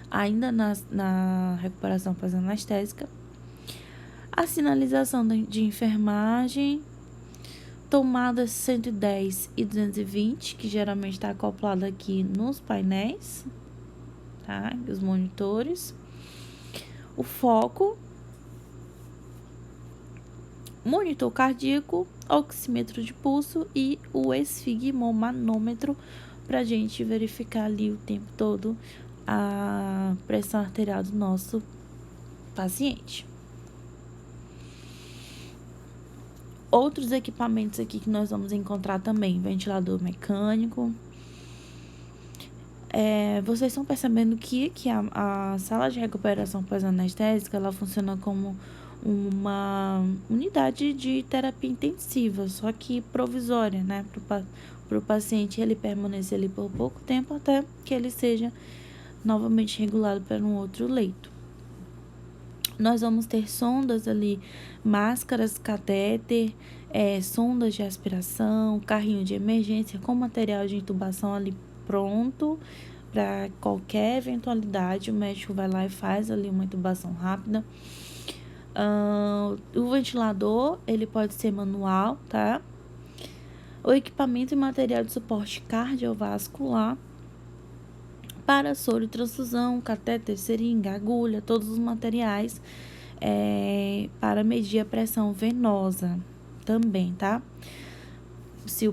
ainda na recuperação pós-anestésica. A sinalização de enfermagem, tomadas 110 e 220, que geralmente está acoplada aqui nos painéis, tá? Os monitores. O foco, monitor cardíaco, oxímetro de pulso e o esfigmomanômetro para a gente verificar ali o tempo todo a pressão arterial do nosso paciente. Outros equipamentos aqui que nós vamos encontrar também, ventilador mecânico. Vocês estão percebendo que a sala de recuperação pós-anestésica, ela funciona como uma unidade de terapia intensiva, só que provisória, né? Para o paciente ele permanecer ali por pouco tempo até que ele seja novamente regulado para um outro leito. Nós vamos ter sondas ali, máscaras, catéter, sondas de aspiração, carrinho de emergência com material de intubação ali pronto para qualquer eventualidade. O médico vai lá e faz ali uma intubação rápida. O ventilador, ele pode ser manual, tá? O equipamento e material de suporte cardiovascular para soro e transfusão, catéter, seringa, agulha, todos os materiais para medir a pressão venosa também, tá? Se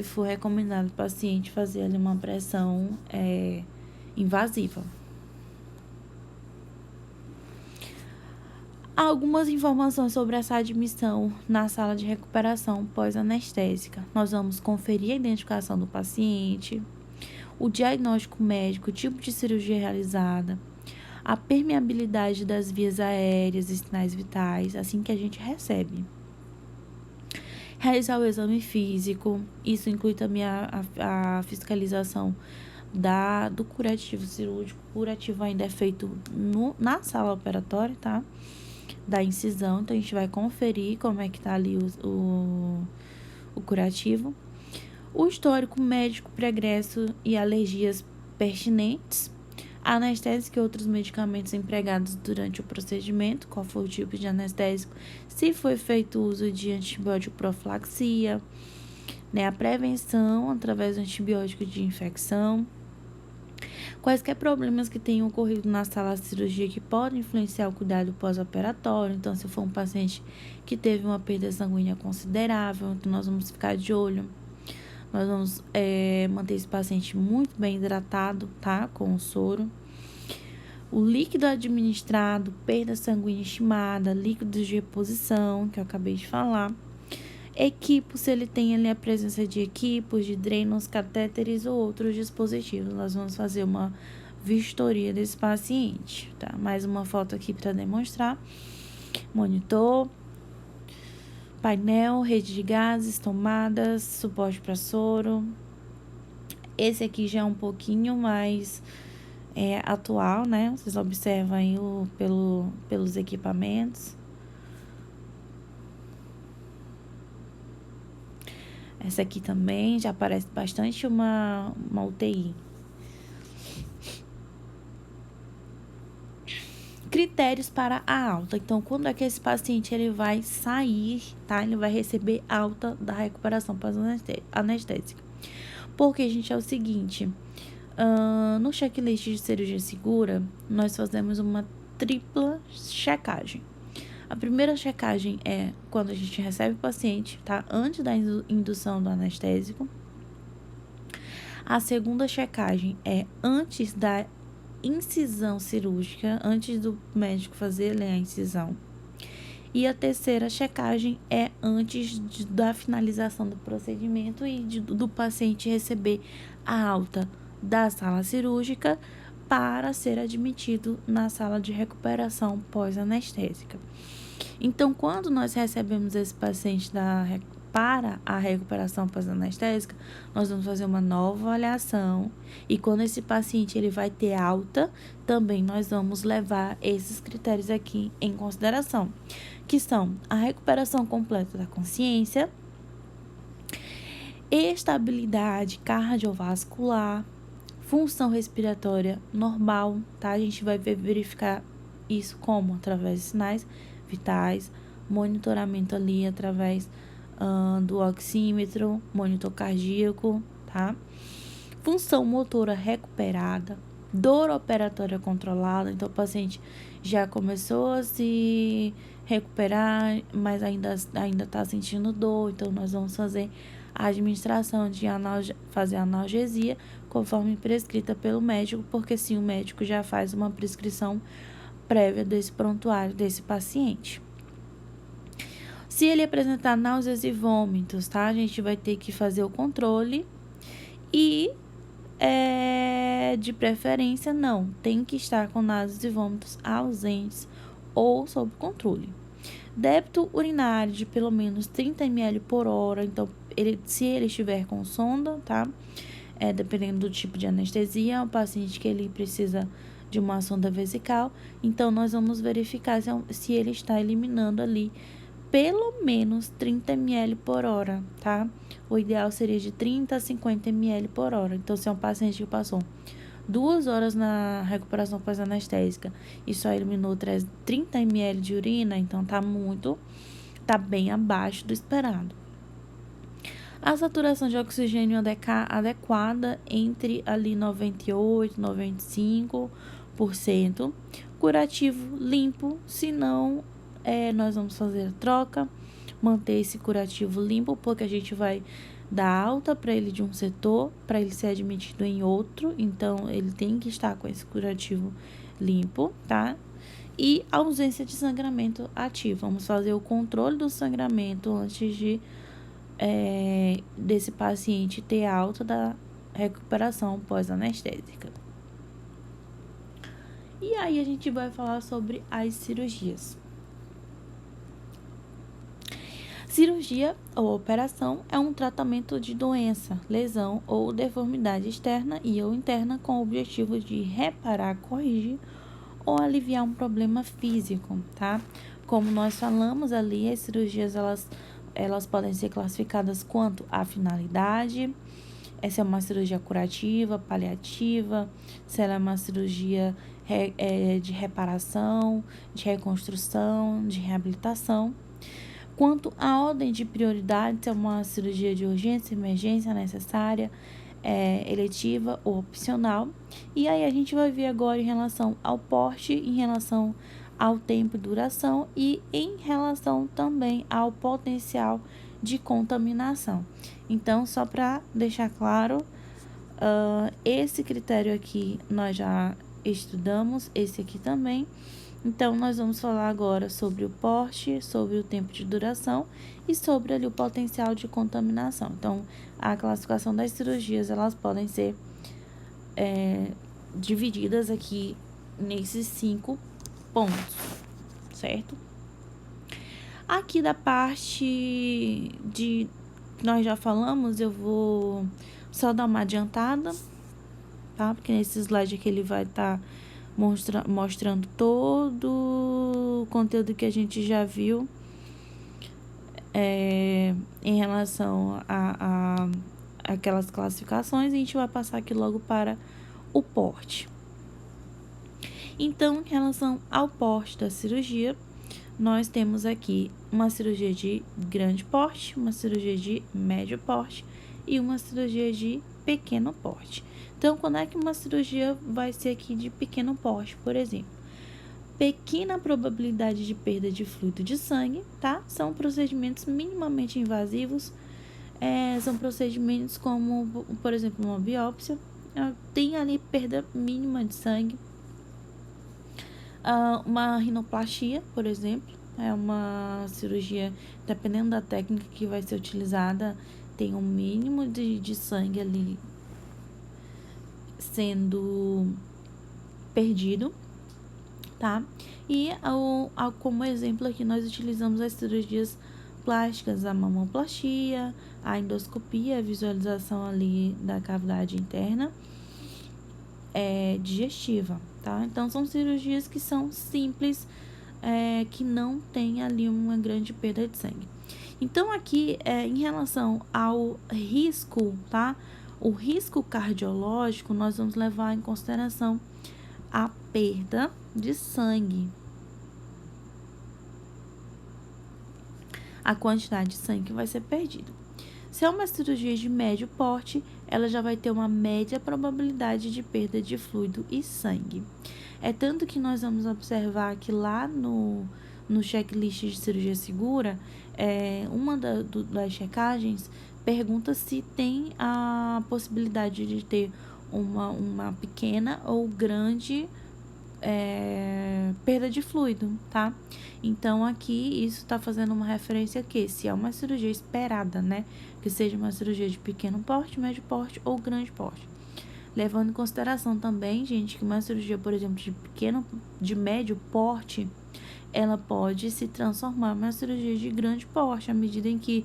for recomendado o paciente fazer ali uma pressão invasiva. Algumas informações sobre essa admissão na sala de recuperação pós-anestésica. Nós vamos conferir a identificação do paciente, o diagnóstico médico, o tipo de cirurgia realizada, a permeabilidade das vias aéreas e sinais vitais, assim que a gente recebe. Realizar o exame físico, isso inclui também a fiscalização do curativo cirúrgico. O curativo ainda é feito na sala operatória, tá? Da incisão, então a gente vai conferir como é que tá ali o curativo. O histórico médico pregresso e alergias pertinentes, anestésico e outros medicamentos empregados durante o procedimento, qual for o tipo de anestésico, se foi feito uso de antibiótico profilaxia, né, a prevenção através do antibiótico de infecção, quaisquer problemas que tenham ocorrido na sala de cirurgia que podem influenciar o cuidado pós-operatório. Então, se for um paciente que teve uma perda sanguínea considerável, então nós vamos ficar de olho. Nós vamos manter esse paciente muito bem hidratado, tá? Com o soro. O líquido administrado, perda sanguínea estimada, líquidos de reposição, que eu acabei de falar. Equipo, se ele tem ali a presença de equipos, de drenos, catéteres ou outros dispositivos. Nós vamos fazer uma vistoria desse paciente, tá? Mais uma foto aqui para demonstrar. Monitor, painel, rede de gases, tomadas, suporte para soro. Esse aqui já é um pouquinho mais atual, né? Vocês observam aí pelos equipamentos. Essa aqui também já parece bastante uma UTI. Critérios para a alta. Então, quando é que esse paciente ele vai sair, tá? Ele vai receber alta da recuperação pós-anestésica. Porque, gente, é o seguinte, no checklist de cirurgia segura, nós fazemos uma tripla checagem. A primeira checagem é quando a gente recebe o paciente, tá? Antes da indução do anestésico. A segunda checagem é antes da incisão cirúrgica, antes do médico fazer a incisão. E a terceira checagem é antes da finalização do procedimento e do paciente receber a alta da sala cirúrgica para ser admitido na sala de recuperação pós-anestésica. Então, quando nós recebemos esse paciente para a recuperação pós-anestésica, nós vamos fazer uma nova avaliação. E quando esse paciente ele vai ter alta, também nós vamos levar esses critérios aqui em consideração, que são a recuperação completa da consciência, estabilidade cardiovascular, função respiratória normal, tá? A gente vai verificar isso como? Através de sinais vitais, monitoramento ali através do oxímetro, monitor cardíaco, tá? Função motora recuperada, dor operatória controlada, então o paciente já começou a se recuperar, mas ainda está sentindo dor, então nós vamos fazer a administração de fazer analgesia conforme prescrita pelo médico, porque sim, o médico já faz uma prescrição prévia desse prontuário desse paciente. Se ele apresentar náuseas e vômitos, tá? A gente vai ter que fazer o controle e, de preferência, não. Tem que estar com náuseas e vômitos ausentes ou sob controle. Débito urinário de pelo menos 30 ml por hora. Então, se ele estiver com sonda, tá? Dependendo do tipo de anestesia, o paciente que ele precisa de uma sonda vesical. Então, nós vamos verificar se ele está eliminando ali pelo menos 30 ml por hora, tá? O ideal seria de 30 a 50 ml por hora. Então, se é um paciente que passou 2 horas na recuperação pós-anestésica e só eliminou 30 ml de urina, então tá bem abaixo do esperado. A saturação de oxigênio adequada entre ali 98 e 95%. Curativo limpo, se não, nós vamos fazer a troca, manter esse curativo limpo, porque a gente vai dar alta para ele de um setor, para ele ser admitido em outro, então ele tem que estar com esse curativo limpo, tá? E ausência de sangramento ativo. Vamos fazer o controle do sangramento antes desse paciente ter alta da recuperação pós-anestésica. E aí a gente vai falar sobre as cirurgias. Cirurgia ou operação é um tratamento de doença, lesão ou deformidade externa e ou interna com o objetivo de reparar, corrigir ou aliviar um problema físico, tá? Como nós falamos ali, as cirurgias elas podem ser classificadas quanto à finalidade, se é uma cirurgia curativa, paliativa, se ela é uma cirurgia de reparação, de reconstrução, de reabilitação. Quanto à ordem de prioridade, se é uma cirurgia de urgência, emergência necessária, eletiva ou opcional. E aí a gente vai ver agora em relação ao porte, em relação ao tempo e duração e em relação também ao potencial de contaminação. Então, só para deixar claro, esse critério aqui nós já estudamos, esse aqui também. Então, nós vamos falar agora sobre o porte, sobre o tempo de duração e sobre ali o potencial de contaminação. Então, a classificação das cirurgias, elas podem ser divididas aqui nesses 5 pontos, certo? Aqui da parte de nós já falamos, eu vou só dar uma adiantada, tá? Porque nesse slide aqui ele vai estar mostrando todo o conteúdo que a gente já viu em relação a aquelas classificações, e a gente vai passar aqui logo para o porte. Então, em relação ao porte da cirurgia, nós temos aqui uma cirurgia de grande porte, uma cirurgia de médio porte e uma cirurgia de pequeno porte. Então, quando é que uma cirurgia vai ser aqui de pequeno porte, por exemplo? Pequena probabilidade de perda de fluido de sangue, tá? São procedimentos minimamente invasivos, são procedimentos como, por exemplo, uma biópsia, tem ali perda mínima de sangue. Uma rinoplastia, por exemplo, é uma cirurgia, dependendo da técnica que vai ser utilizada, tem um mínimo de sangue ali sendo perdido, tá? E como exemplo aqui nós utilizamos as cirurgias plásticas, a mamoplastia, a endoscopia, a visualização ali da cavidade interna digestiva, tá? Então são cirurgias que são simples, que não tem ali uma grande perda de sangue. Então aqui, em relação ao risco, tá? O risco cardiológico, nós vamos levar em consideração a perda de sangue. a quantidade de sangue que vai ser perdida. Se é uma cirurgia de médio porte, ela já vai ter uma média probabilidade de perda de fluido e sangue. É tanto que nós vamos observar que lá no checklist de cirurgia segura, uma das checagens pergunta se tem a possibilidade de ter uma pequena ou grande perda de fluido, tá? Então, aqui, isso tá fazendo uma referência que se é uma cirurgia esperada, né? Que seja uma cirurgia de pequeno porte, médio porte ou grande porte. Levando em consideração também, gente, que uma cirurgia, por exemplo, de médio porte, ela pode se transformar em uma cirurgia de grande porte, à medida em que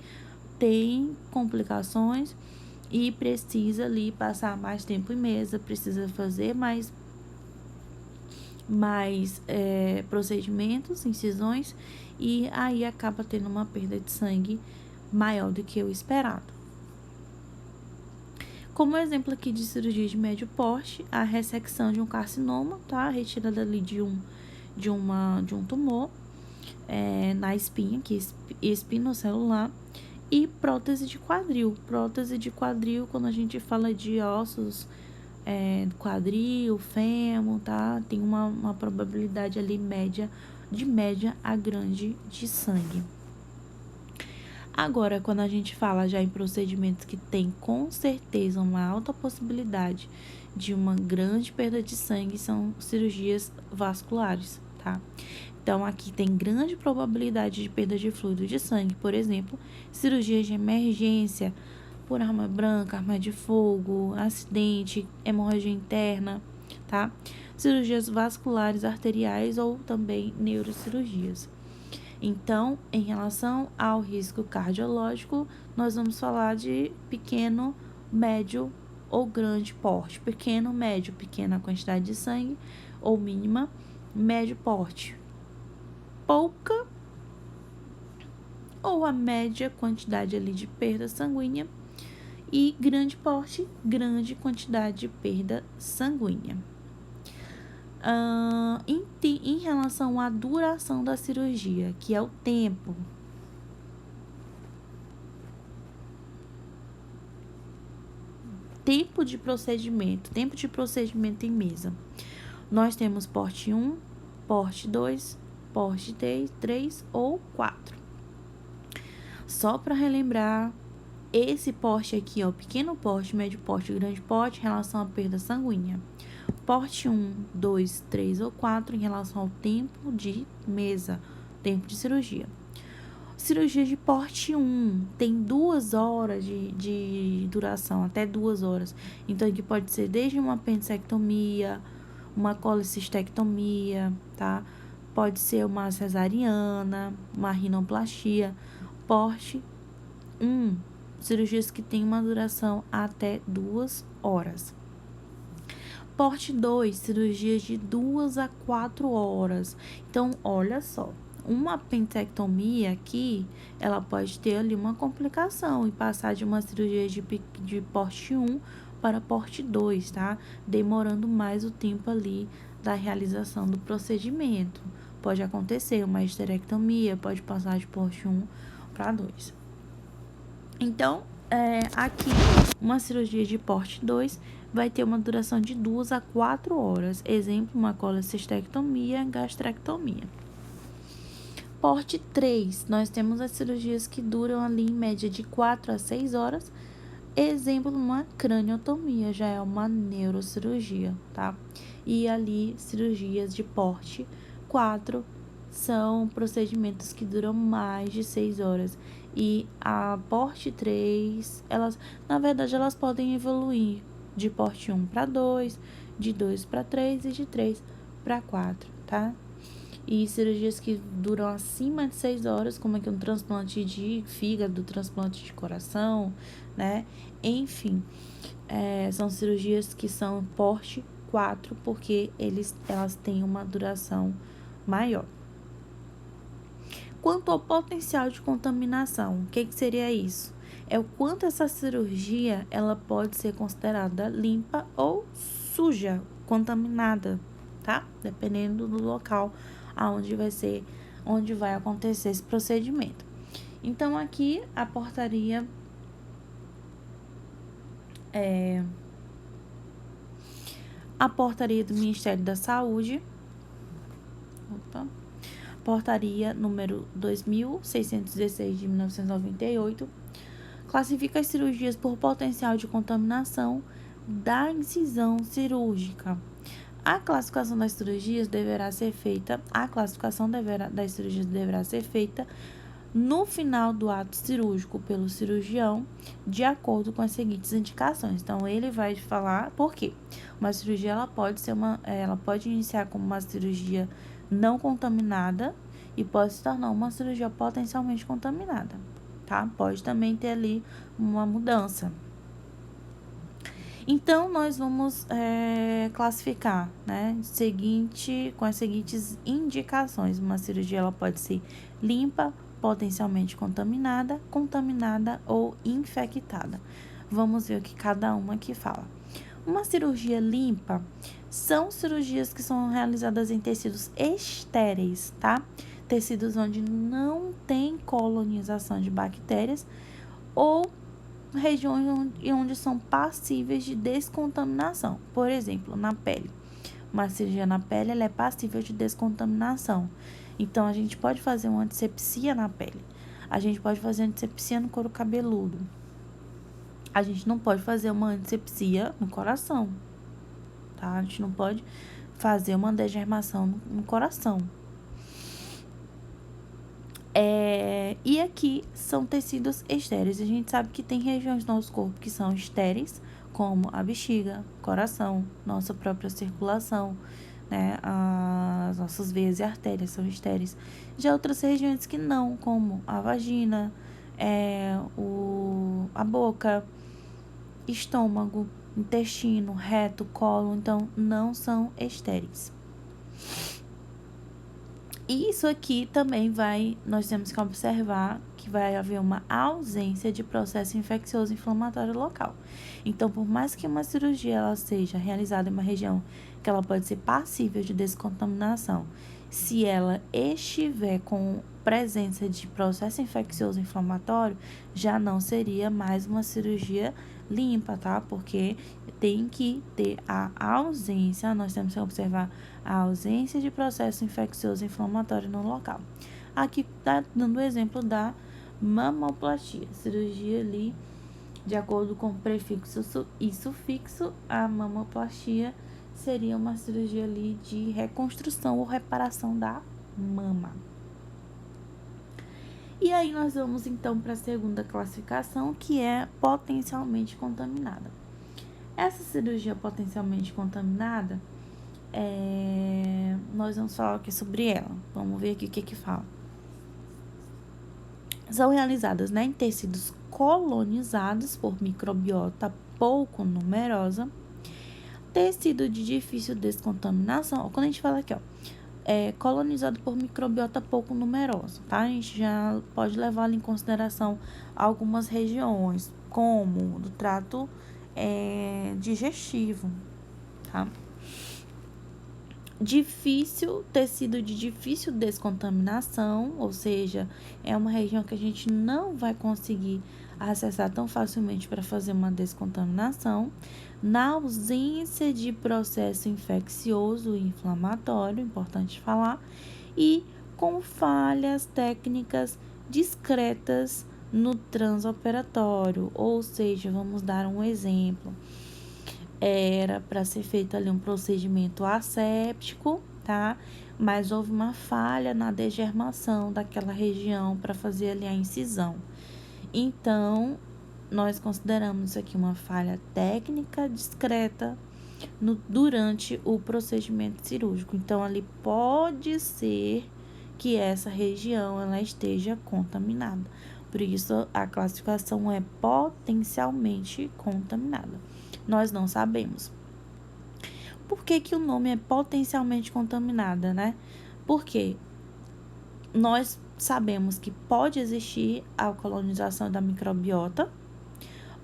tem complicações e precisa ali passar mais tempo em mesa, precisa fazer mais procedimentos, incisões, e aí acaba tendo uma perda de sangue maior do que o esperado. Como exemplo aqui de cirurgia de médio porte, a ressecção de um carcinoma, tá? A retirada ali de um tumor na espinha, que é espinocelular, e prótese de quadril. Prótese de quadril, quando a gente fala de ossos quadril, fêmur, tá? Tem uma probabilidade ali de média a grande de sangue. Agora, quando a gente fala já em procedimentos que tem com certeza uma alta possibilidade de uma grande perda de sangue, são cirurgias vasculares, tá? Então, aqui tem grande probabilidade de perda de fluido de sangue, por exemplo, cirurgias de emergência por arma branca, arma de fogo, acidente, hemorragia interna, tá? Cirurgias vasculares arteriais ou também neurocirurgias. Então, em relação ao risco cardiológico, nós vamos falar de pequeno, médio ou grande porte. Pequeno, médio, pequena quantidade de sangue ou mínima, médio porte, pouca ou a média quantidade ali de perda sanguínea, e grande porte, grande quantidade de perda sanguínea. Em relação à duração da cirurgia, que é o tempo. Tempo de procedimento em mesa. Nós temos porte 1, porte 2, porte 3 ou 4. Só para relembrar, esse porte aqui, ó, pequeno porte, médio porte, grande porte, em relação à perda sanguínea. Porte 1, 2, 3 ou 4, em relação ao tempo de mesa, tempo de cirurgia. Cirurgia de porte 1 tem 2 horas de duração, até 2 horas. Então, aqui pode ser desde uma apendicectomia, uma colecistectomia, tá? Pode ser uma cesariana, uma rinoplastia. Porte 1, cirurgias que têm uma duração até 2 horas. Porte 2, cirurgias de 2 a 4 horas. Então, olha só, uma apendicectomia aqui, ela pode ter ali uma complicação e passar de uma cirurgia de porte 1 para porte 2, tá? Demorando mais o tempo ali da realização do procedimento. Pode acontecer uma histerectomia, pode passar de porte 1 para 2. Então, aqui, uma cirurgia de porte 2 vai ter uma duração de 2 a 4 horas. Exemplo, uma colecistectomia, gastrectomia. Porte 3, nós temos as cirurgias que duram ali em média de 4 a 6 horas. Exemplo, uma craniotomia, já é uma neurocirurgia, tá? E ali, cirurgias de porte 4 são procedimentos que duram mais de 6 horas. E a porte 3, elas podem evoluir de porte 1 para 2, de 2 para 3 e de 3 para 4, tá? E cirurgias que duram acima de 6 horas, como aqui um transplante de fígado, transplante de coração, né? Enfim, são cirurgias que são porte 4, porque elas têm uma duração maior. Quanto ao potencial de contaminação, o que seria isso? É o quanto essa cirurgia ela pode ser considerada limpa ou suja, contaminada, tá? Dependendo do local onde vai acontecer esse procedimento. Então, aqui a portaria do Ministério da Saúde, portaria número 2616 de 1998, classifica as cirurgias por potencial de contaminação da incisão cirúrgica. A classificação das cirurgias deverá ser feita no final do ato cirúrgico pelo cirurgião, de acordo com as seguintes indicações. Então, ele vai falar por quê. Uma cirurgia ela pode iniciar como uma cirurgia não contaminada e pode se tornar uma cirurgia potencialmente contaminada, tá? Pode também ter ali uma mudança. Então, nós vamos classificar, né, com as seguintes indicações. Uma cirurgia ela pode ser limpa, potencialmente contaminada, contaminada ou infectada. Vamos ver o que cada uma aqui fala. Uma cirurgia limpa são cirurgias que são realizadas em tecidos estéreis, tá? Tecidos onde não tem colonização de bactérias ou regiões onde são passíveis de descontaminação. Por exemplo, na pele. Uma cirurgia na pele ela é passível de descontaminação. Então, a gente pode fazer uma antisepsia na pele. A gente pode fazer antisepsia no couro cabeludo. A gente não pode fazer uma antisepsia no coração, tá? A gente não pode fazer uma degermação no coração. E aqui são tecidos estéreis. A gente sabe que tem regiões do nosso corpo que são estéreis, como a bexiga, coração, nossa própria circulação, né? As nossas veias e artérias são estéreis. Já outras regiões que não, como a vagina, a boca, estômago, intestino, reto, colo, então não são estéreis. E isso aqui também nós temos que observar que vai haver uma ausência de processo infeccioso inflamatório local. Então, por mais que uma cirurgia ela seja realizada em uma região que ela pode ser passível de descontaminação, se ela estiver com presença de processo infeccioso inflamatório, já não seria mais uma cirurgia limpa, tá? Porque tem que ter a ausência, nós temos que observar a ausência de processo infeccioso inflamatório no local. Aqui tá dando o exemplo da mamoplastia, cirurgia ali, de acordo com o prefixo e sufixo, a mamoplastia seria uma cirurgia ali de reconstrução ou reparação da mama. E aí nós vamos então para a segunda classificação, que é potencialmente contaminada. Essa cirurgia potencialmente contaminada, nós vamos falar aqui sobre ela. Vamos ver aqui o que fala. São realizadas, né, em tecidos colonizados por microbiota pouco numerosa, tecido de difícil descontaminação. Quando a gente fala aqui, colonizado por microbiota pouco numerosa, tá? A gente já pode levar em consideração algumas regiões, como do trato digestivo, tá? Tecido de difícil descontaminação, ou seja, é uma região que a gente não vai conseguir acessar tão facilmente para fazer uma descontaminação. Na ausência de processo infeccioso e inflamatório, importante falar, e com falhas técnicas discretas no transoperatório, ou seja, vamos dar um exemplo. Era para ser feito ali um procedimento asséptico, tá? Mas houve uma falha na degermação daquela região para fazer ali a incisão. Então, nós consideramos isso aqui uma falha técnica discreta durante o procedimento cirúrgico. Então, ali pode ser que essa região ela esteja contaminada. Por isso, a classificação é potencialmente contaminada. Nós não sabemos. Por que o nome é potencialmente contaminada, né? Porque nós sabemos que pode existir a colonização da microbiota,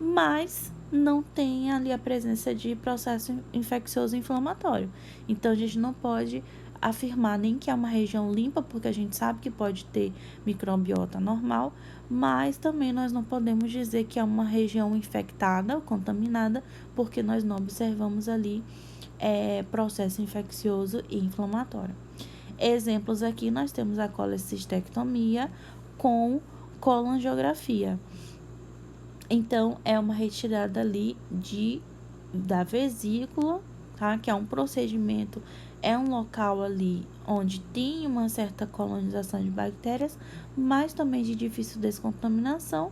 mas não tem ali a presença de processo infeccioso inflamatório. Então, a gente não pode afirmar nem que é uma região limpa, porque a gente sabe que pode ter microbiota normal, mas também nós não podemos dizer que é uma região infectada ou contaminada, porque nós não observamos ali processo infeccioso e inflamatório. Exemplos aqui, nós temos a colecistectomia com colangiografia. Então, é uma retirada ali da vesícula, tá? Que é um procedimento, é um local ali onde tem uma certa colonização de bactérias, mas também de difícil descontaminação.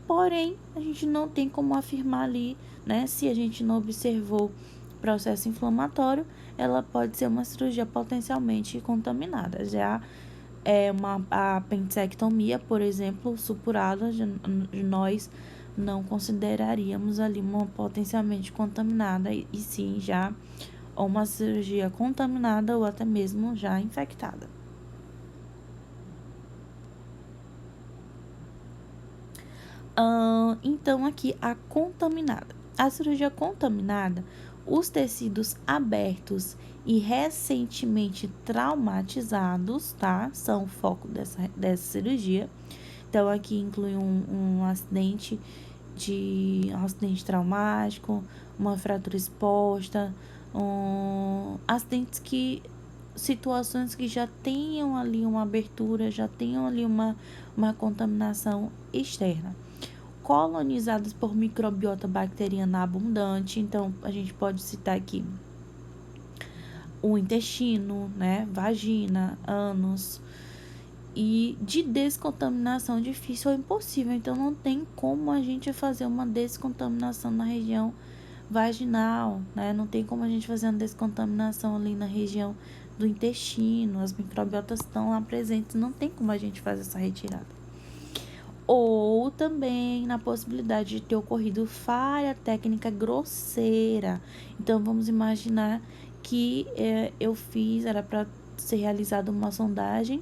Porém, a gente não tem como afirmar ali, né? Se a gente não observou processo inflamatório, ela pode ser uma cirurgia potencialmente contaminada. Já a apendicectomia, por exemplo, supurada, nós não consideraríamos ali uma potencialmente contaminada, e sim já uma cirurgia contaminada ou até mesmo já infectada. Então, aqui a contaminada. A cirurgia contaminada, os tecidos abertos e recentemente traumatizados, tá? São o foco dessa cirurgia. Então, aqui inclui um acidente traumático, uma fratura exposta, situações que já tenham ali uma abertura, já tenham ali uma contaminação externa. Colonizadas por microbiota bacteriana abundante, então a gente pode citar aqui o intestino, né, vagina, ânus, e de descontaminação difícil ou impossível. Então, não tem como a gente fazer uma descontaminação na região vaginal, né? Não tem como a gente fazer uma descontaminação ali na região do intestino. As microbiotas estão lá presentes, não tem como a gente fazer essa retirada. Ou também na possibilidade de ter ocorrido falha técnica grosseira. Então, vamos imaginar que era para ser realizada uma sondagem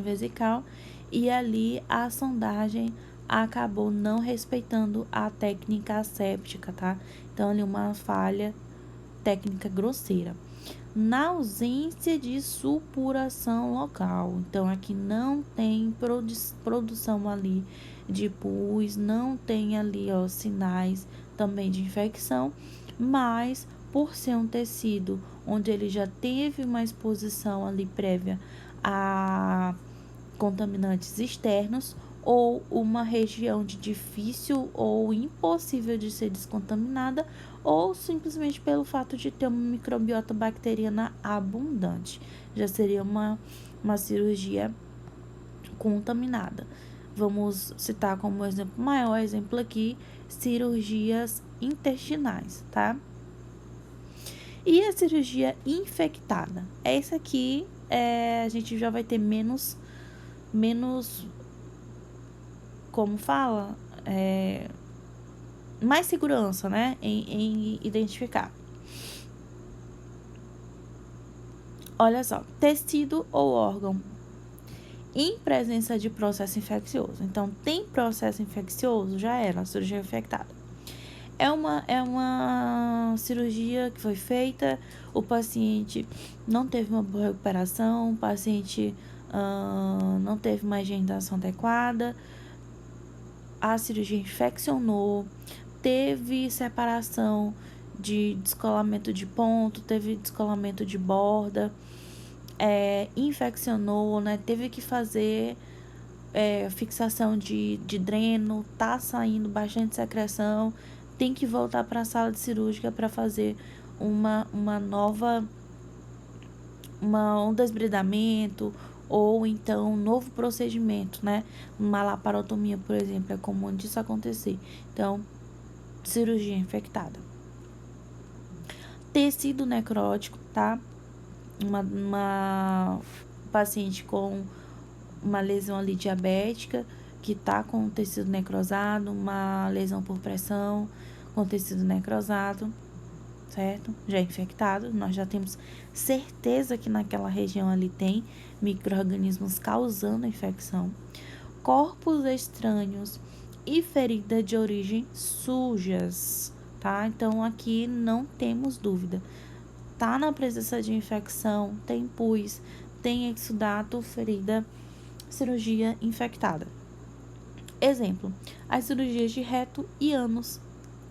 vesical, e ali a sondagem acabou não respeitando a técnica asséptica, tá? Então, ali uma falha técnica grosseira. Na ausência de supuração local, então aqui não tem produção ali de pus, não tem ali sinais também de infecção, mas por ser um tecido onde ele já teve uma exposição ali prévia a contaminantes externos, ou uma região de difícil ou impossível de ser descontaminada, ou simplesmente pelo fato de ter uma microbiota bacteriana abundante. Já seria uma cirurgia contaminada. Vamos citar como maior exemplo aqui, cirurgias intestinais, tá? E a cirurgia infectada? Essa aqui a gente já vai ter menos como fala, mais segurança, né, em identificar. Olha só, tecido ou órgão em presença de processo infeccioso. Então, tem processo infeccioso, já era a cirurgia infectada. É uma cirurgia que foi feita, o paciente não teve uma boa recuperação, o paciente não teve uma higienização adequada, a cirurgia infeccionou, teve separação de descolamento de ponto, teve descolamento de borda, infeccionou, né? Teve que fazer fixação de dreno, tá saindo bastante secreção, tem que voltar para a sala de cirúrgica para fazer um desbridamento, ou então um novo procedimento, né? Uma laparotomia, por exemplo, é comum disso acontecer. Então, cirurgia infectada. Tecido necrótico, tá? Uma paciente com uma lesão ali diabética, que tá com o tecido necrosado, uma lesão por pressão com tecido necrosado, certo? Já infectado, nós já temos certeza que naquela região ali tem micro-organismos causando a infecção. Corpos estranhos e feridas de origem sujas, tá? Então, aqui não temos dúvida. tá na presença de infecção, tem pus, tem exudato, ferida, cirurgia infectada. Exemplo, as cirurgias de reto e ânus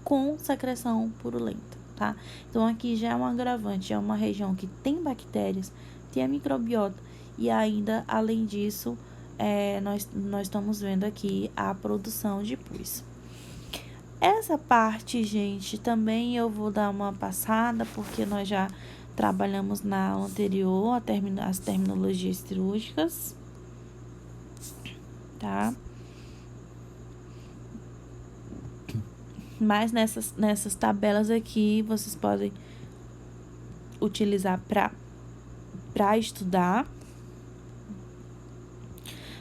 com secreção purulenta, tá? Então, aqui já é um agravante, já é uma região que tem bactérias, tem a microbiota e ainda, além disso, nós estamos vendo aqui a produção de pus. Essa parte, gente, também eu vou dar uma passada, porque nós já trabalhamos na aula anterior, as terminologias cirúrgicas, tá? Mas nessas tabelas aqui, vocês podem utilizar para estudar.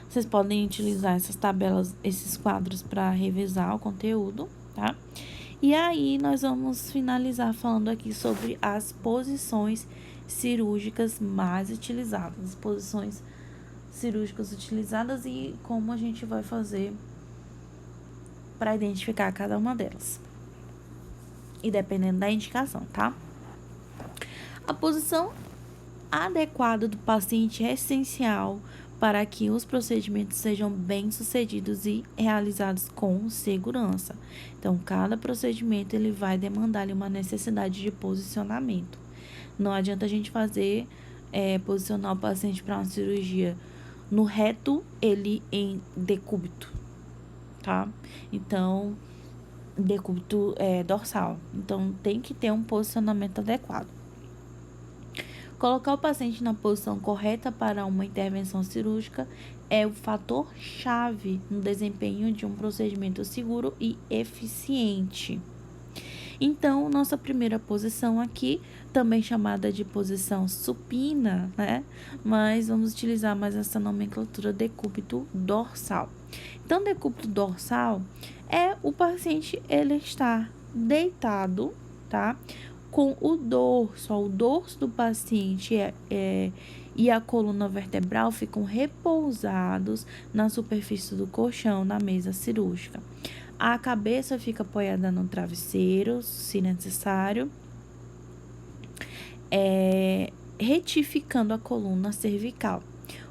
Vocês podem utilizar essas tabelas, esses quadros para revisar o conteúdo, tá? E aí, nós vamos finalizar falando aqui sobre as posições cirúrgicas mais utilizadas. As posições cirúrgicas utilizadas e como a gente vai fazer para identificar cada uma delas. E dependendo da indicação, tá? A posição adequada do paciente é essencial para que os procedimentos sejam bem-sucedidos e realizados com segurança. Então, cada procedimento ele vai demandar uma necessidade de posicionamento. Não adianta a gente posicionar o paciente para uma cirurgia no reto, ele em decúbito, tá? Então, decúbito dorsal. Então, tem que ter um posicionamento adequado. Colocar o paciente na posição correta para uma intervenção cirúrgica é o fator chave no desempenho de um procedimento seguro e eficiente. Então, nossa primeira posição aqui, também chamada de posição supina, né? Mas vamos utilizar mais essa nomenclatura decúbito dorsal. Então, decúbito dorsal é o paciente, ele está deitado, tá? Com o dorso do paciente e a coluna vertebral ficam repousados na superfície do colchão, na mesa cirúrgica. A cabeça fica apoiada no travesseiro, se necessário, retificando a coluna cervical.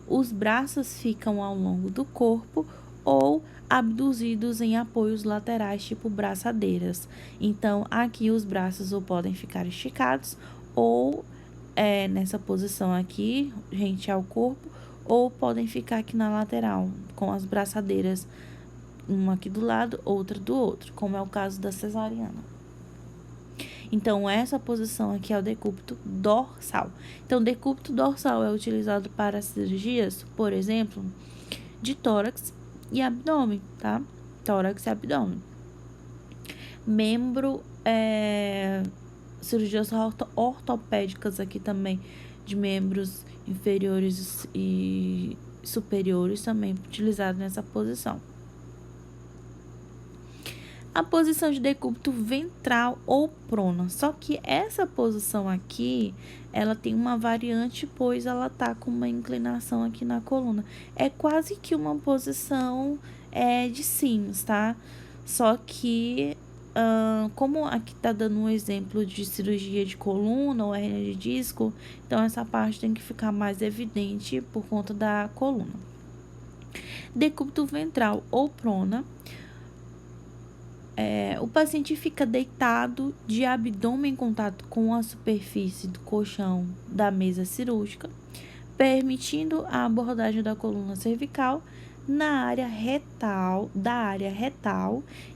Os braços ficam ao longo do corpo ou abduzidos em apoios laterais, tipo braçadeiras. Então, aqui os braços ou podem ficar esticados ou nessa posição aqui, rente ao corpo, ou podem ficar aqui na lateral, com as braçadeiras, uma aqui do lado, outra do outro, como é o caso da cesariana. Então, essa posição aqui é o decúbito dorsal. Então, decúbito dorsal é utilizado para cirurgias, por exemplo, de tórax e abdômen, tá? Tórax e abdômen. Cirurgias ortopédicas aqui também, de membros inferiores e superiores, também utilizado nessa posição. A posição de decúbito ventral ou prona. Só que essa posição aqui, ela tem uma variante, pois ela tá com uma inclinação aqui na coluna. É quase que uma posição de sinos, tá? Só que, como aqui tá dando um exemplo de cirurgia de coluna ou hernia de disco, então essa parte tem que ficar mais evidente por conta da coluna. Decúbito ventral ou prona. O paciente fica deitado de abdômen em contato com a superfície do colchão da mesa cirúrgica, permitindo a abordagem da coluna cervical da área retal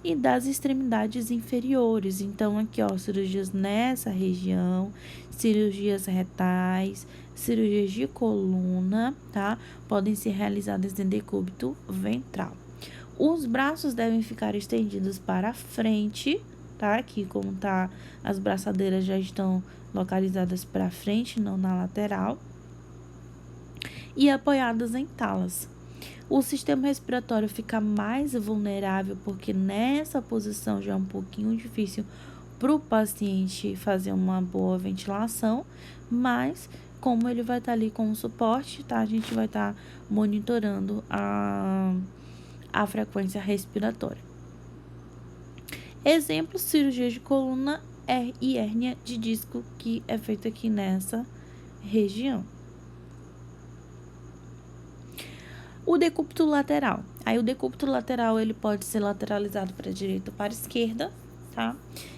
e das extremidades inferiores. Então, aqui, ó, cirurgias nessa região, cirurgias retais, cirurgias de coluna, tá? Podem ser realizadas em decúbito ventral. Os braços devem ficar estendidos para frente, tá? Aqui, como tá, as braçadeiras já estão localizadas para frente, não na lateral. E apoiadas em talas. O sistema respiratório fica mais vulnerável, porque nessa posição já é um pouquinho difícil para o paciente fazer uma boa ventilação, mas como ele vai estar ali com o suporte, tá? A gente vai estar monitorando a frequência respiratória. Exemplo, cirurgia de coluna e hérnia de disco, que é feita aqui nessa região. O decúbito lateral. Aí o decúbito lateral, ele pode ser lateralizado para a direita ou para a esquerda, tá?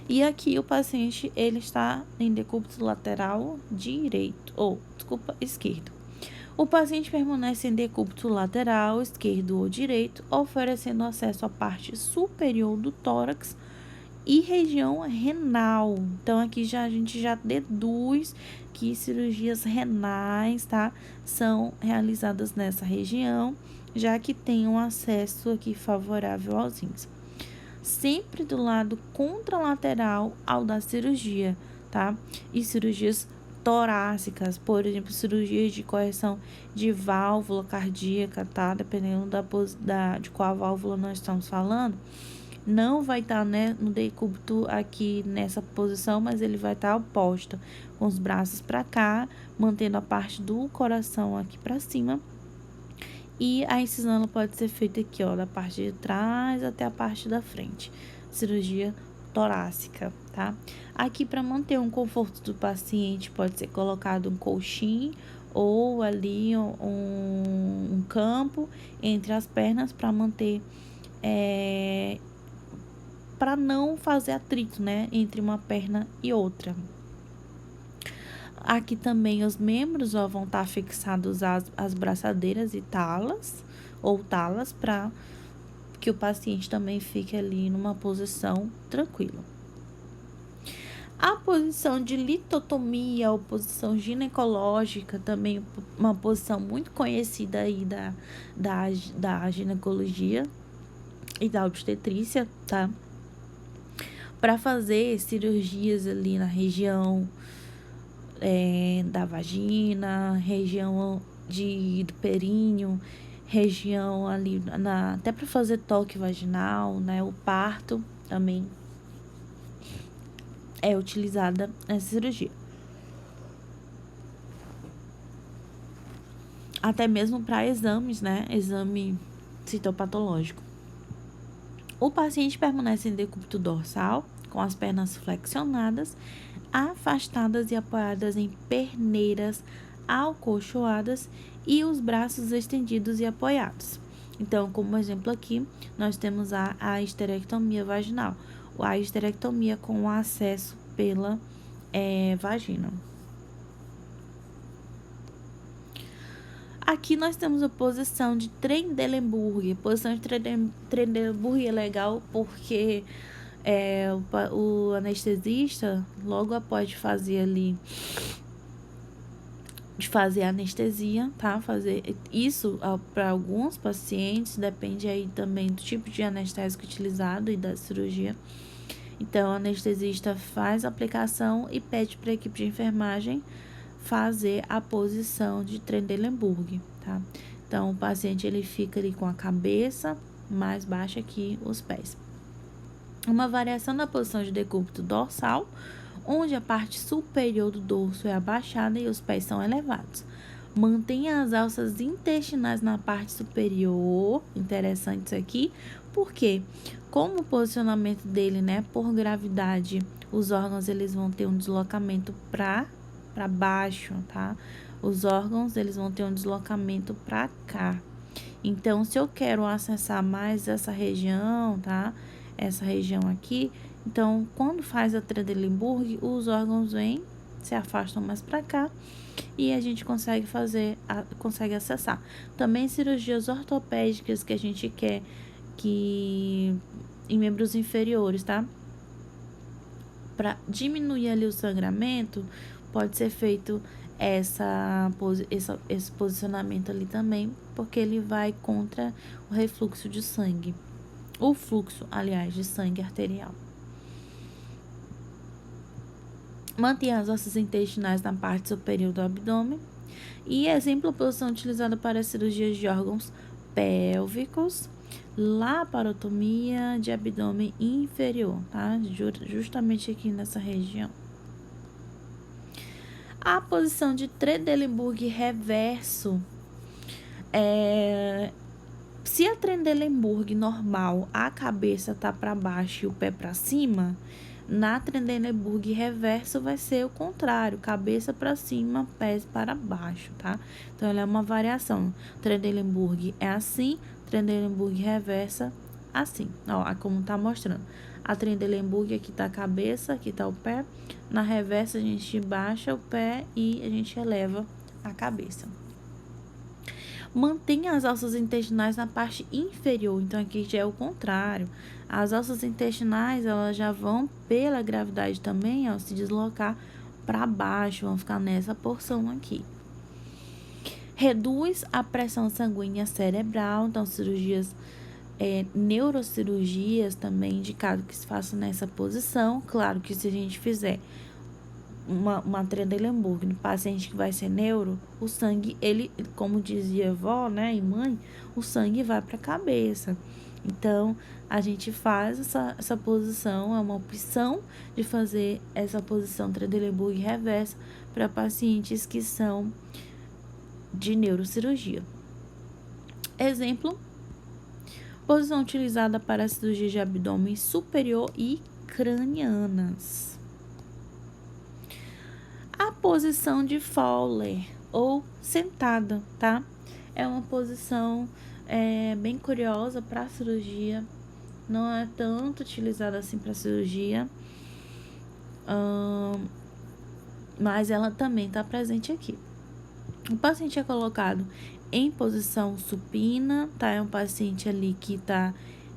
E aqui o paciente, ele está em decúbito lateral direito, esquerdo. O paciente permanece em decúbito lateral, esquerdo ou direito, oferecendo acesso à parte superior do tórax e região renal. Então, aqui a gente já deduz que cirurgias renais, tá, são realizadas nessa região, já que tem um acesso aqui favorável aos rins. Sempre do lado contralateral ao da cirurgia, tá? E cirurgias torácicas, por exemplo, cirurgias de correção de válvula cardíaca, tá? Dependendo de qual válvula nós estamos falando, não vai estar, né, no decúbito aqui nessa posição, mas ele vai estar oposto, com os braços para cá, mantendo a parte do coração aqui para cima. E a incisão ela pode ser feita aqui, ó, da parte de trás até a parte da frente. Cirurgia torácica, tá? Aqui, para manter um conforto do paciente, pode ser colocado um colchim ou ali um campo entre as pernas para manter, para não fazer atrito, né, entre uma perna e outra. Aqui também os membros vão estar fixados às braçadeiras e talas, para que o paciente também fique ali numa posição tranquila. A posição de litotomia ou posição ginecológica, também uma posição muito conhecida aí da ginecologia e da obstetrícia, tá? Para fazer cirurgias ali na região da vagina, região do períneo, região ali, até para fazer toque vaginal, né? O parto também é utilizada nessa cirurgia. Até mesmo para exames, né? Exame citopatológico. O paciente permanece em decúbito dorsal, com as pernas flexionadas, afastadas e apoiadas em perneiras acolchoadas e os braços estendidos e apoiados. Então, como exemplo aqui, nós temos a histerectomia vaginal, a histerectomia com acesso pela vagina. Aqui nós temos a posição de Trendelenburg. A posição de Trendelenburg é legal porque o anestesista, logo após fazer a anestesia, tá? Fazer isso para alguns pacientes, depende aí também do tipo de anestésico utilizado e da cirurgia. Então, o anestesista faz a aplicação e pede para a equipe de enfermagem fazer a posição de Trendelenburg, tá? Então, o paciente ele fica ali com a cabeça mais baixa que os pés. Uma variação da posição de decúbito dorsal, onde a parte superior do dorso é abaixada e os pés são elevados. Mantenha as alças intestinais na parte superior, interessante isso aqui, porque como o posicionamento dele, né, por gravidade, os órgãos eles vão ter um deslocamento para baixo, tá? Os órgãos eles vão ter um deslocamento para cá. Então, se eu quero acessar mais essa região, tá? Essa região aqui, então, quando faz a Trendelenburg, os órgãos se afastam mais para cá e a gente consegue acessar. Também cirurgias ortopédicas que a gente quer em membros inferiores, tá? Para diminuir ali o sangramento, pode ser feito esse posicionamento ali também, porque ele vai contra o refluxo de sangue. O fluxo, aliás, de sangue arterial. Mantenha as ossos intestinais na parte superior do abdômen. E exemplo, posição utilizada para cirurgias de órgãos pélvicos, laparotomia de abdômen inferior, tá? Justamente aqui nessa região. A posição de Trendelenburg reverso se a Trendelenburg normal, a cabeça tá para baixo e o pé para cima, Na Trendelenburg reverso vai ser o contrário, cabeça para cima, pés para baixo, tá? Então, ela é uma variação. Trendelenburg é assim, Trendelenburg reversa assim, ó, como tá mostrando. A Trendelenburg aqui tá a cabeça, aqui tá o pé. Na reversa a gente baixa o pé e a gente eleva a cabeça. Mantenha as alças intestinais na parte inferior, então aqui já é o contrário. As alças intestinais, elas já vão pela gravidade também, ó, se deslocar para baixo, vão ficar nessa porção aqui. Reduz a pressão sanguínea cerebral, então cirurgias, neurocirurgias também indicado que se faça nessa posição. Claro que se a gente fizer uma Trendelenburg no paciente que vai ser neuro, o sangue, ele, como dizia vó, né, e mãe, o sangue vai para a cabeça. Então, a gente faz essa posição, é uma opção de fazer essa posição Trendelenburg reversa para pacientes que são de neurocirurgia. Exemplo, posição utilizada para cirurgia de abdômen superior e cranianas. A posição de Fowler, ou sentada, tá? É uma posição bem curiosa para a cirurgia, não é tanto utilizada assim para cirurgia, mas ela também está presente aqui. O paciente é colocado em posição supina, tá? É um paciente ali que está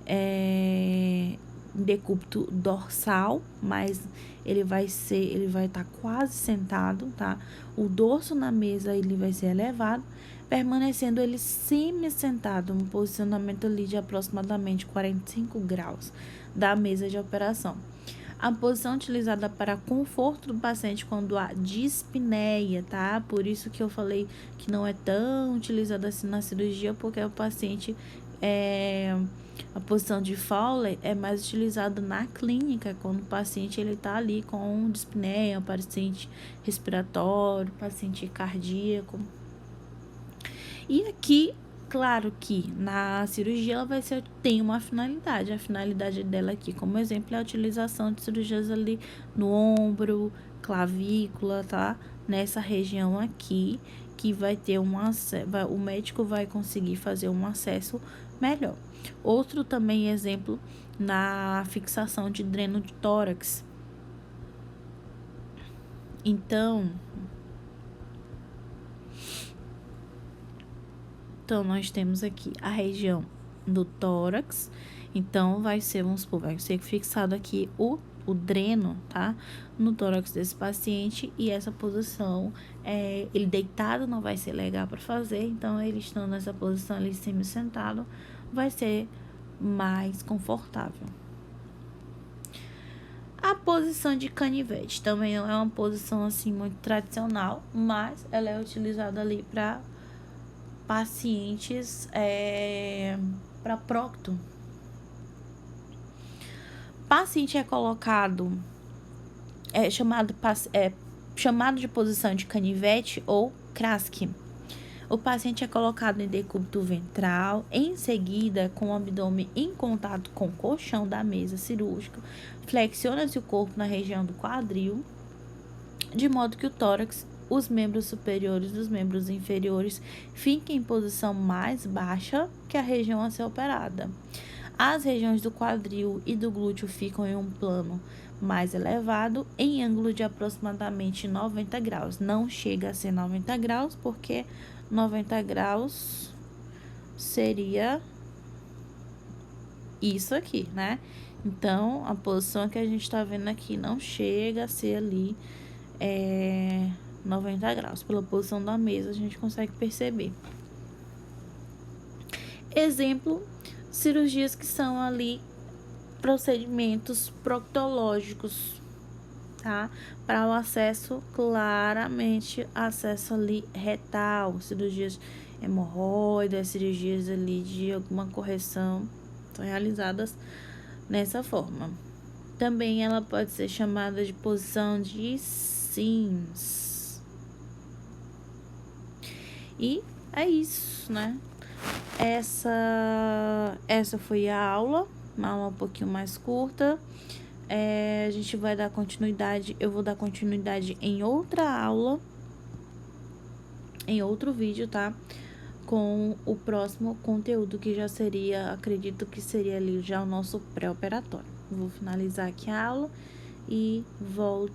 em decúbito dorsal, mas ele vai estar quase sentado, tá? O dorso na mesa, ele vai ser elevado, permanecendo ele semi-sentado, um posicionamento ali de aproximadamente 45 graus da mesa de operação. A posição utilizada para conforto do paciente quando há dispneia, tá? Por isso que eu falei que não é tão utilizada assim na cirurgia, porque o paciente a posição de Fowler é mais utilizada na clínica, quando o paciente ele tá ali com dispneia, um paciente respiratório, paciente cardíaco. E aqui, claro que na cirurgia ela tem uma finalidade. A finalidade dela aqui, como exemplo, é a utilização de cirurgias ali no ombro, clavícula, tá? Nessa região aqui, que vai ter o médico vai conseguir fazer um acesso melhor. Outro também exemplo na fixação de dreno de tórax. Então nós temos aqui a região do tórax. Então, vai ser fixado aqui o dreno, tá? No tórax desse paciente, e essa posição, ele deitado não vai ser legal para fazer, então ele estando nessa posição ali semi-sentado, vai ser mais confortável. A posição de canivete também não é uma posição assim muito tradicional, mas ela é utilizada ali para pacientes para procto. Paciente é colocado, chamado de posição de canivete ou Kraske. O paciente é colocado em decúbito ventral, em seguida, com o abdômen em contato com o colchão da mesa cirúrgica, flexiona-se o corpo na região do quadril, de modo que o tórax, os membros superiores dos membros inferiores fiquem em posição mais baixa que a região a ser operada. As regiões do quadril e do glúteo ficam em um plano mais elevado, em ângulo de aproximadamente 90 graus. Não chega a ser 90 graus, porque 90 graus seria isso aqui, né? Então, a posição que a gente tá vendo aqui não chega a ser ali 90 graus. Pela posição da mesa, a gente consegue perceber. Exemplo, cirurgias que são ali procedimentos proctológicos, tá? Para o acesso, claramente, acesso ali retal, cirurgias hemorroidas, cirurgias ali de alguma correção, são realizadas nessa forma. Também ela pode ser chamada de posição de Sims. E é isso, né? Essa foi a aula, uma aula um pouquinho mais curta. a gente vai dar continuidade, eu vou dar continuidade em outra aula, em outro vídeo, tá? Com o próximo conteúdo, que já seria, acredito que seria ali já o nosso pré-operatório. Vou finalizar aqui a aula e volto.